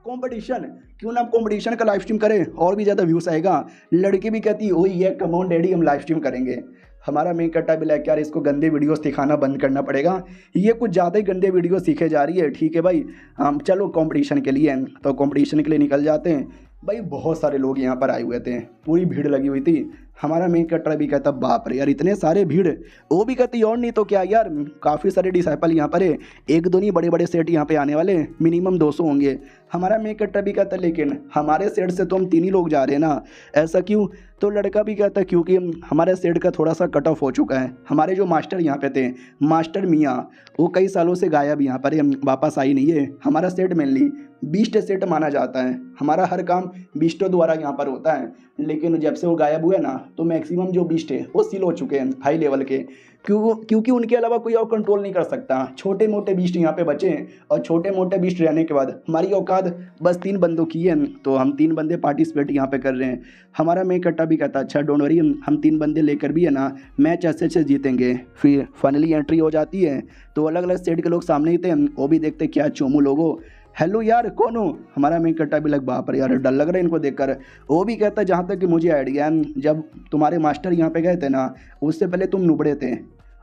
कंपटीशन, क्यों ना आप कंपटीशन का लाइव स्ट्रीम करें और भी ज़्यादा व्यूज़ आएगा। लड़की भी कहती ओ ये कम ऑन डैडी हम लाइव स्ट्रीम करेंगे। हमारा मेक कट्टा भी लाइक यार इसको गंदे वीडियोस दिखाना बंद करना पड़ेगा, ये कुछ ज़्यादा ही गंदे वीडियो सीखे जा रही है। ठीक है भाई, हम चलो कंपटीशन के लिए, तो कंपटीशन के लिए निकल जाते हैं। भाई बहुत सारे लोग यहाँ पर आए हुए थे, पूरी भीड़ लगी हुई थी। हमारा मेक कट्टा भी कहता बाप रे यार इतने सारे भीड़, वो भी कहती और नहीं तो क्या यार, काफ़ी सारे डिसाइपल यहाँ पर है, एक दो नहीं बड़े बड़े सेट यहाँ पे आने वाले, मिनिमम 200 होंगे। हमारा मेक कट्टा भी कहता लेकिन हमारे सेट से तो हम 3 ही लोग जा रहे हैं ना, ऐसा क्यों। तो लड़का भी कहता क्योंकि हमारे सेट का थोड़ा सा कट ऑफ हो चुका है। हमारे जो मास्टर यहाँ पे थे, मास्टर मियाँ, वो कई सालों से गायब यहाँ पर वापस आई नहीं है। हमारा सेट मेनली बीस्ट सेट माना जाता है, हमारा हर काम बीस्टों द्वारा यहाँ पर होता है। लेकिन जब से वो गायब हुए ना तो मैक्सिमम जो बीस्ट है वो सील हो चुके हैं हाई लेवल के, क्योंकि उनके अलावा कोई और कंट्रोल नहीं कर सकता। छोटे मोटे बीस्ट यहाँ पे बचे हैं और छोटे मोटे बीस्ट रहने के बाद हमारी औकात बस 3 बंदों की है, तो हम 3 बंदे पार्टिसिपेट यहाँ पे कर रहे हैं। हमारा मेक कट्टा भी कहता अच्छा डोंट वरी, हम 3 बंदे लेकर भी है ना मैच अच्छे अच्छे जीतेंगे। फिर फाइनली एंट्री हो जाती है तो अलग अलग स्टेट के लोग सामने ही थे, वो भी देखते क्या चोमू लोगो, हेलो यार कौन हो। हमारा मेक कट्टा भी लग बाप रे यार डर लग रहा है इनको देखकर। वो भी कहता है जहाँ तक कि मुझे आइडिया है, जब तुम्हारे मास्टर यहाँ पे गए थे ना उससे पहले तुम नुबड़े थे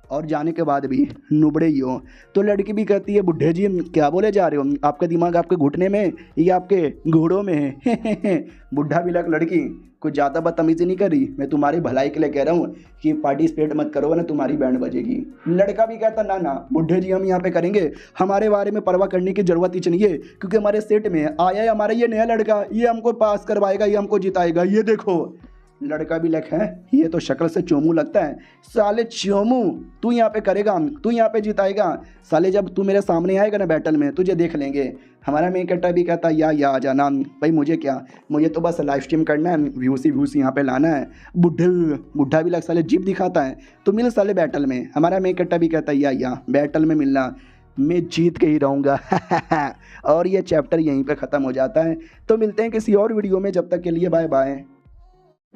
और जाने के बाद भी नुबड़े ही हो। तो लड़की भी कहती है बुढ़े जी क्या बोले जा रहे हो, आपका दिमाग आपके घुटने में या आपके घोड़ों में है। बुढ़ा भी लग लड़की कुछ ज़्यादा बदतमीजी नहीं करी, मैं तुम्हारी भलाई के लिए कह रहा हूँ कि पार्टिसिपेट मत करो ना तुम्हारी बैंड बजेगी। लड़का भी कहता ना ना बुढ़े जी हम यहाँ पे करेंगे, हमारे बारे में परवाह करने की ज़रूरत ही नहीं है, क्योंकि हमारे सेट में आया है हमारा ये नया लड़का, ये हमको पास करवाएगा, ये हमको जिताएगा, ये देखो। लड़का भी लग है ये तो शक्ल से चोमू लगता है, साले चोमू तू यहाँ पे करेगा, तू यहाँ पे जिताएगा, साले जब तू मेरे सामने आएगा ना बैटल में तुझे देख लेंगे। हमारा मेक कट्टा भी कहता या आ जाना भाई, मुझे क्या, मुझे तो बस लाइव स्ट्रीम करना है, व्यूज यहाँ पे लाना है। बुढ़ा भी लग साले जिप दिखाता है, तो मिल साले बैटल में। हमारा मेक कट्टा भी कहता या बैटल में मिलना, मैं जीत के ही रहूँगा। और ये चैप्टर यहीं पे ख़त्म हो जाता है। तो मिलते हैं किसी और वीडियो में, जब तक के लिए बाय बाय।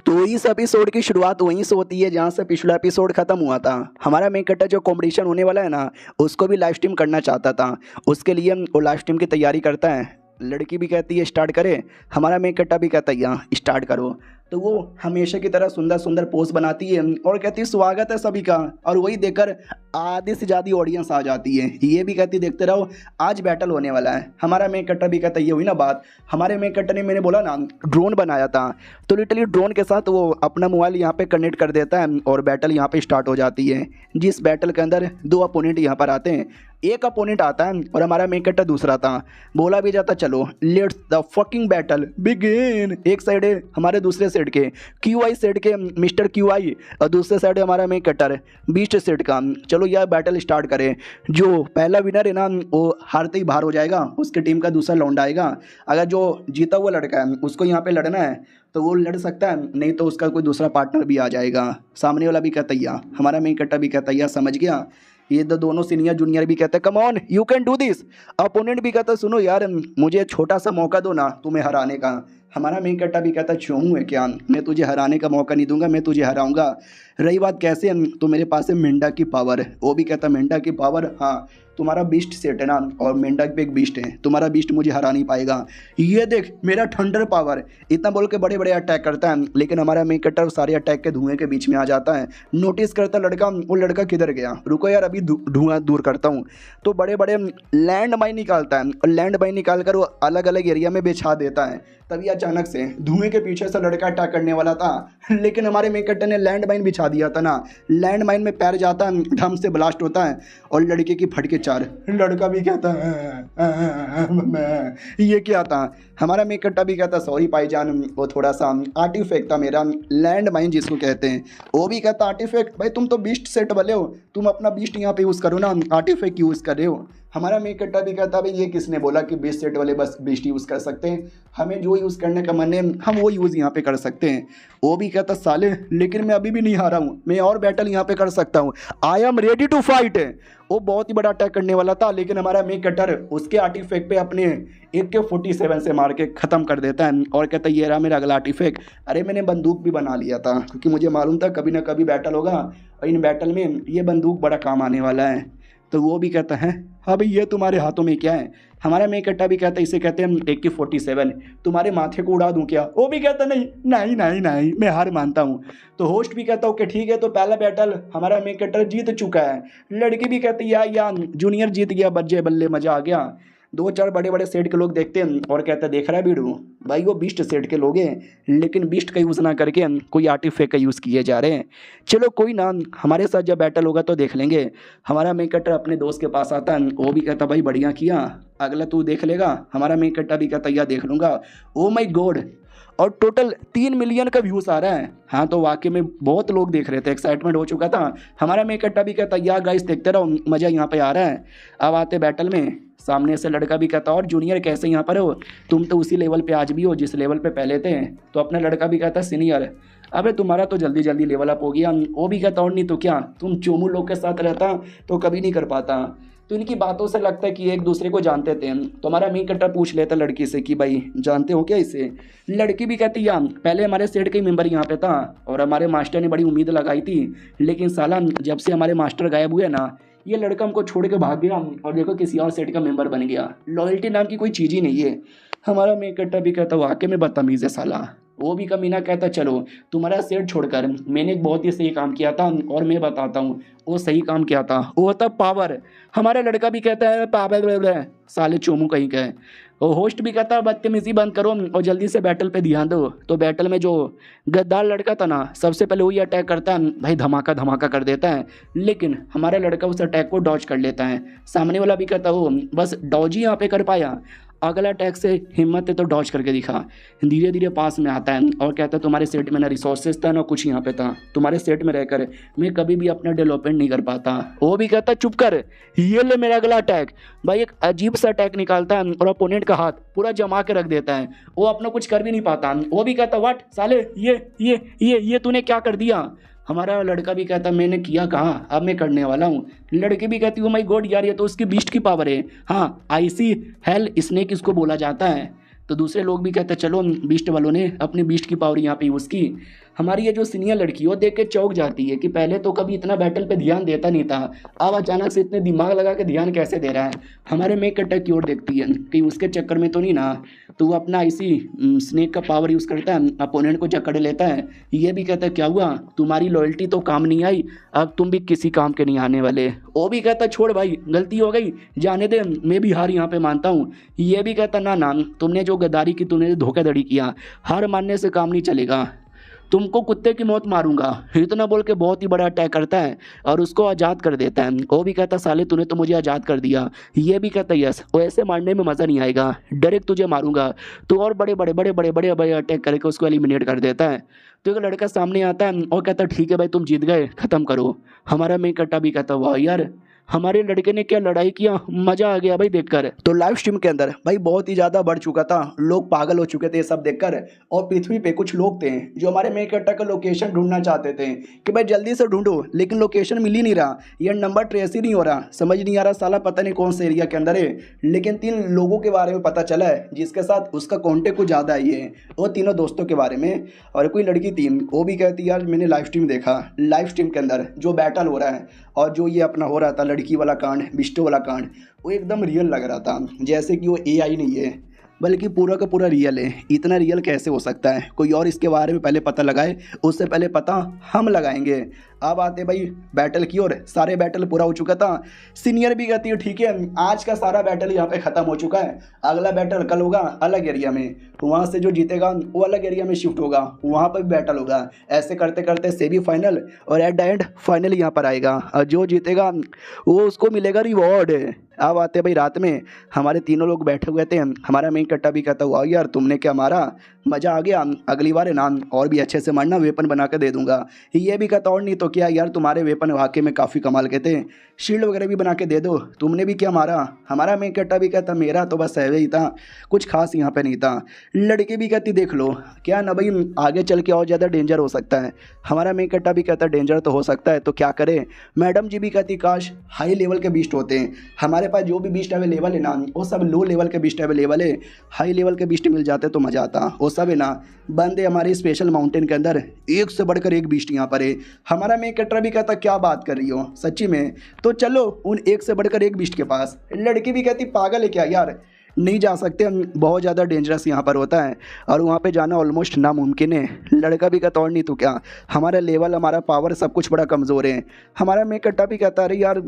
तो इस एपिसोड की शुरुआत वहीं से होती है जहाँ से पिछला एपिसोड खत्म हुआ था। हमारा मेक कट्टा जो कंपटीशन होने वाला है ना उसको भी लाइव स्ट्रीम करना चाहता था, उसके लिए वो लाइव स्ट्रीम की तैयारी करता है। लड़की भी कहती है स्टार्ट करे, हमारा मेक कट्टा भी कहता है यहाँ स्टार्ट करो। तो वो हमेशा की तरह सुंदर सुंदर पोस्ट बनाती है और कहती है स्वागत है सभी का, और वही देखकर आधे से ज़्यादा ऑडियंस आ जाती है। ये भी कहती देखते रहो आज बैटल होने वाला है। हमारा मेन कट्टर भी कहता ये हुई ना बात, हमारे मेन कट्टर ने मैंने बोला ना ड्रोन बनाया था, तो लिटरली ड्रोन के साथ वो अपना मोबाइल यहाँ पे कनेक्ट कर देता है और बैटल यहाँ पे स्टार्ट हो जाती है। जिस बैटल के अंदर 2 अपोनेंट यहाँ पर आते हैं, एक अपोनेंट आता है और हमारा मेन कट्टर दूसरा था। बोला भी जाता चलो let's the fucking battle begin. एक साइड है हमारे दूसरे साइड के QI साइड के मिस्टर QI और दूसरे साइड है हमारा मेन कट्टर बीस्ट साइड का। चलो यह बैटल स्टार्ट करें। जो पहला विनर है ना वो हारते ही बाहर हो जाएगा, उसके टीम का दूसरा लौंडा आएगा। अगर जो जीता हुआ लड़का है उसको यहाँ पे लड़ना है तो वो लड़ सकता है, नहीं तो उसका कोई दूसरा पार्टनर भी आ जाएगा। सामने वाला भी कहता है, हमारा मेन कट्टर भी कहता है समझ गया। ये दोनों सीनियर जूनियर भी कहते हैं come on you can do this. Opponent भी कहता है सुनो यार मुझे छोटा सा मौका दो ना तुम्हें हराने का। हमारा मेन कट्टा भी कहता है क्यों है क्या, मैं तुझे हराने का मौका नहीं दूंगा, मैं तुझे हराऊंगा। रही बात कैसे, तो मेरे पास है मेंढा की पावर। वो भी कहता मेंढा की पावर, हाँ तुम्हारा बीस्ट सेट है ना और मेंढा पे एक बीस्ट है, तुम्हारा बीस्ट मुझे हरा नहीं पाएगा। ये देख मेरा थंडर पावर, इतना बोल के बड़े बड़े अटैक करता है। लेकिन हमारा मेन कट्टर सारे अटैक के धुएं के बीच में आ जाता है। नोटिस करता लड़का, वो लड़का किधर गया, रुको यार अभी धुआं दूर करता हूँ। तो बड़े बड़े लैंड माइन निकालता है और लैंड माइन निकाल कर वो अलग अलग एरिया में बिछा देता है। तभी अचानक से धुएं के पीछे से लड़का अटैक करने वाला था, लेकिन हमारे मेन कट्टर ने लैंड माइन बिछा दिया था ना। लैंड माइन में पैर जाता है, ढम से ब्लास्ट होता है और लड़के की फटके 4। लड़का भी कहता है ये क्या था। हमारा मेन कट्टा भी कहता सॉरी भाईजान वो थोड़ा सा आर्टिफैक्ट था मेरा, लैंड माइन जिसको कहते हैं। वो भी कहता आर्टिफैक्ट भाई तुम तो बीस्ट सेट वाले हो, तुम अपना बीस्ट यहाँ पे यूज़ करो ना, आर्टिफैक्ट यूज़ कर रहे हो। हमारा मेन कट्टा भी कहता भाई ये किसने बोला कि बीस्ट सेट वाले बस बीस्ट यूज़ कर सकते हैं, हमें जो यूज़ करने का मन है हम वो यूज़ यहाँ पे कर सकते हैं। वो भी कहता साले लेकिन मैं अभी भी नहीं हारा हूँ, मैं और बैटल यहाँ पे कर सकता हूँ, I am ready to fight. वो बहुत ही बड़ा अटैक करने वाला था, लेकिन हमारा मेन कट्टर उसके आर्टिफैक्ट पे अपने AK-47 से मार के ख़त्म कर देता है और कहता है ये रहा मेरा अगला आर्टिफैक्ट। अरे मैंने बंदूक भी बना लिया था क्योंकि मुझे मालूम था कभी ना कभी बैटल होगा और इन बैटल में ये बंदूक बड़ा काम आने वाला है। तो वो भी कहता है हाँ भाई ये तुम्हारे हाथों में क्या है। हमारा मेन कट्टा भी कहता है इसे कहते हैं AK-47, तुम्हारे माथे को उड़ा दूं क्या। वो भी कहता नहीं नहीं नहीं नहीं मैं हार मानता हूँ। तो होस्ट भी कहता ओके ठीक है, तो पहला बैटल हमारा मेन कट्टर जीत चुका है। लड़की भी कहती या जूनियर जीत गया, बज्जे बल्ले मजा आ गया। 2-4 बड़े बड़े सेट के लोग देखते हैं और कहते हैं देख रहा है बीड़ू भाई वो बीस्ट सेट के लोग हैं, लेकिन बीस्ट का यूज़ ना करके कोई आर्टिफैक्ट का यूज़ किए जा रहे हैं। चलो कोई ना, हमारे साथ जब बैटल होगा तो देख लेंगे। हमारा मेन कट्टर अपने दोस्त के पास आता है, वो भी कहता भाई बढ़िया किया, अगला तू देख लेगा। हमारा मेन कट्टर भी कहता या देख लूँगा। ओ माई गॉड, और टोटल 3 मिलियन का व्यूज़ आ रहा है। हाँ तो वाकई में बहुत लोग देख रहे थे, एक्साइटमेंट हो चुका था। हमारा मेन कट्टा भी कहता या गाइस देखते रहो मज़ा यहाँ पे आ रहा है। अब आते बैटल में, सामने से लड़का भी कहता और जूनियर कैसे यहाँ पर हो, तुम तो उसी लेवल पे आज भी हो जिस लेवल पे पहले थे। तो अपना लड़का भी कहता सीनियर अबे तुम्हारा तो जल्दी जल्दी लेवल अप हो गया। वो भी कहता और नहीं तो क्या, तुम चोमू लोग के साथ रहता तो कभी नहीं कर पाता। तो इनकी बातों से लगता है कि एक दूसरे को जानते थे। तो हमारा मेन कट्टर पूछ लेता लड़की से कि भाई जानते हो क्या इसे। लड़की भी कहती या पहले हमारे सेट का ही मेंबर यहाँ पे था और हमारे मास्टर ने बड़ी उम्मीद लगाई थी, लेकिन साला जब से हमारे मास्टर गायब हुए ना ये लड़का हमको छोड़ के भाग गया और देखो किसी और सेट का मेंबर बन गया। लॉयल्टी नाम की कोई चीज़ ही नहीं है। हमारा मेन कट्टर भी कहता वाकई में बदतमीज़ है साला। वो भी कमीना कहता चलो तुम्हारा सेट छोड़कर मैंने एक बहुत ही सही काम किया था और मैं बताता हूँ वो सही काम क्या था, वो था पावर। हमारा लड़का भी कहता है पावर साले चोमू कहीं का है। और होस्ट भी कहता है बदतमीजी बंद करो और जल्दी से बैटल पे ध्यान दो। तो बैटल में जो गद्दार लड़का था ना सबसे पहले वही अटैक करता है, भाई धमाका धमाका कर देता है, लेकिन हमारा लड़का उस अटैक को डॉज कर लेता है। सामने वाला भी कहता हो बस डॉज ही यहाँ पे कर पाया, अगला अटैक से हिम्मत है तो डॉज करके दिखा। धीरे धीरे पास में आता है और कहता है तुम्हारे सेट में ना रिसोर्सेज था ना कुछ यहाँ पे था, तुम्हारे सेट में रहकर मैं कभी भी अपना डेवलपमेंट नहीं कर पाता। वो भी कहता चुप कर, ये ले मेरा अगला अटैक। भाई एक अजीब सा अटैक निकालता है और अपोनेंट का हाथ पूरा जमा के रख देता है, वो अपना कुछ कर भी नहीं पाता। वो भी कहता व्हाट साले ये तूने क्या कर दिया। हमारा लड़का भी कहता मैंने किया कहाँ, अब मैं करने वाला हूँ। लड़की भी कहती ओ माय गॉड यार ये तो उसकी बीस्ट की पावर है। हाँ आईसी हेल स्नेक इसको बोला जाता है। तो दूसरे लोग भी कहते चलो बीस्ट वालों ने अपनी बीस्ट की पावर यहाँ पे यूज़ की। हमारी ये जो सीनियर लड़की वो देख के चौंक जाती है कि पहले तो कभी इतना बैटल पे ध्यान देता नहीं था, अब अचानक से इतने दिमाग लगा के ध्यान कैसे दे रहा है। हमारे मेक कट्टर की ओर देखती है कि उसके चक्कर में तो नहीं ना तो वो अपना इसी स्नेक का पावर यूज़ करता है, अपोनेंट को जकड़ लेता है। ये भी कहता है क्या हुआ, तुम्हारी लॉयल्टी तो काम नहीं आई, अब तुम भी किसी काम के नहीं आने वाले। वो भी कहता छोड़ भाई, गलती हो गई, जाने दे, मैं भी हार यहाँ पे मानता हूँ। ये भी कहता ना ना, तुमने जो गद्दारी की, तुमने जो धोखाधड़ी किया, हार मानने से काम नहीं चलेगा, तुमको कुत्ते की मौत मारूंगा। इतना बोल के बहुत ही बड़ा अटैक करता है और उसको आज़ाद कर देता है। वो भी कहता साले तूने तो मुझे आज़ाद कर दिया। ये भी कहता यस, वो ऐसे मारने में मज़ा नहीं आएगा, डायरेक्ट तुझे मारूंगा। तो और बड़े बड़े बड़े बड़े बड़े बड़े अटैक करके उसको एलिमिनेट कर देता है। तो एक लड़का सामने आता है और कहता ठीक है भाई तुम जीत गए, ख़त्म करो। हमारा मेन कट्टा भी कहता वाह यार, हमारे लड़के ने क्या लड़ाई किया, मजा आ गया भाई देखकर। तो लाइव स्ट्रीम के अंदर भाई बहुत ही ज्यादा बढ़ चुका था, लोग पागल हो चुके थे ये सब देखकर। और पृथ्वी पे कुछ लोग थे जो हमारे मेन कट्टा का लोकेशन ढूंढना चाहते थे कि भाई जल्दी से ढूंढो, लेकिन लोकेशन मिल ही नहीं रहा, ये नंबर ट्रेस ही नहीं हो रहा, समझ नहीं आ रहा साला पता नहीं कौन से एरिया के अंदर है। लेकिन 3 लोगों के बारे में पता चला है जिसके साथ उसका कॉन्टेक्ट कुछ ज़्यादा ही है, वो तीनों दोस्तों के बारे में। और कोई लड़की थी, वो भी कहती यार मैंने लाइव स्ट्रीम देखा, लाइव स्ट्रीम के अंदर जो बैटल हो रहा है और जो ये अपना हो रहा था लड़की वाला कांड, बिस्टो वाला कांड, वो एकदम रियल लग रहा था, जैसे कि वो एआई नहीं है बल्कि पूरा का पूरा रियल है। इतना रियल कैसे हो सकता है, कोई और इसके बारे में पहले पता लगाए, उससे पहले पता हम लगाएंगे। अब आते भाई बैटल की ओर, सारे बैटल पूरा हो चुका था। सीनियर भी कहती है ठीक है आज का सारा बैटल यहाँ पे ख़त्म हो चुका है, अगला बैटल कल होगा अलग एरिया में, वहाँ से जो जीतेगा वो अलग एरिया में शिफ्ट होगा, वहाँ पर भी बैटल होगा। ऐसे करते करते सेमीफाइनल और एट द एंड फाइनल यहाँ पर आएगा और जो जीतेगा वो उसको मिलेगा रिवॉर्ड। अब आते भाई रात में, हमारे तीनों लोग बैठे हुए थे, हमारा मेन कट्टा भी कहता हुआ यार तुमने क्या मारा, मज़ा आ गया, अगली बार है ना और भी अच्छे से मारना, वेपन बना के दे दूंगा। ये भी कहता और नहीं तो क्या यार तुम्हारे वेपन वाकई में काफ़ी कमाल के थे, शील्ड वगैरह भी बना के दे दो, तुमने भी क्या मारा। हमारा मेन कट्टा भी कहता मेरा तो बस ऐसे ही था, कुछ खास यहाँ पे नहीं था। लड़की भी कहती देख लो क्या ना भाई, आगे चल के और ज़्यादा डेंजर हो सकता है। हमारा मेन कट्टा भी कहता डेंजर तो हो सकता है तो क्या करें। मैडम जी भी कहती काश हाई लेवल के बीस्ट होते हैं, हमारे पास जो भी बीस्ट अवेलेबल है ना वो सब लो लेवल के बीस्ट अवेलेबल है, हाई लेवल के बीस्ट मिल जाते तो मज़ा आता। वो सब है ना बंद है हमारे स्पेशल माउंटेन के अंदर, एक से बढ़कर एक बीस्ट यहाँ पर है। हमारा मेन कट्टा भी कहता क्या बात कर रही हो सच्ची में, तो चलो उन एक से बढ़कर एक बीस्ट के पास। लड़की भी कहती पागल है क्या यार, नहीं जा सकते, बहुत ज़्यादा डेंजरस यहाँ पर होता है और वहाँ पे जाना ऑलमोस्ट नामुमकिन है। लड़का भी कहता और नहीं तो क्या, हमारा लेवल हमारा पावर सब कुछ बड़ा कमज़ोर है। हमारा मेन कट्टा भी कहता अरे यार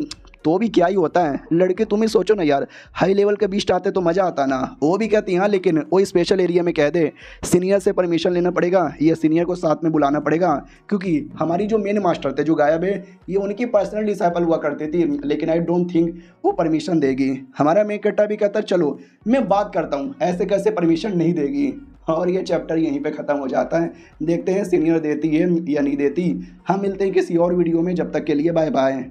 तो भी क्या ही होता है, लड़के तुम ही सोचो ना यार, हाई लेवल के बीस्ट आते तो मज़ा आता ना। वो भी कहती हाँ लेकिन वो स्पेशल एरिया में कह दे, सीनियर से परमिशन लेना पड़ेगा, ये सीनियर को साथ में बुलाना पड़ेगा, क्योंकि हमारी जो मेन मास्टर थे जो गायब है ये उनकी पर्सनल डिसाइपल हुआ करती थी, लेकिन आई डोंट थिंक वो परमिशन देगी। हमारा मेन कट्टा भी कहता चलो मैं बात करता हूँ, ऐसे कैसे परमिशन नहीं देगी। और ये चैप्टर यहीं पे ख़त्म हो जाता है। देखते हैं सीनियर देती है या नहीं देती। हम मिलते हैं किसी और वीडियो में, जब तक के लिए बाय बाय।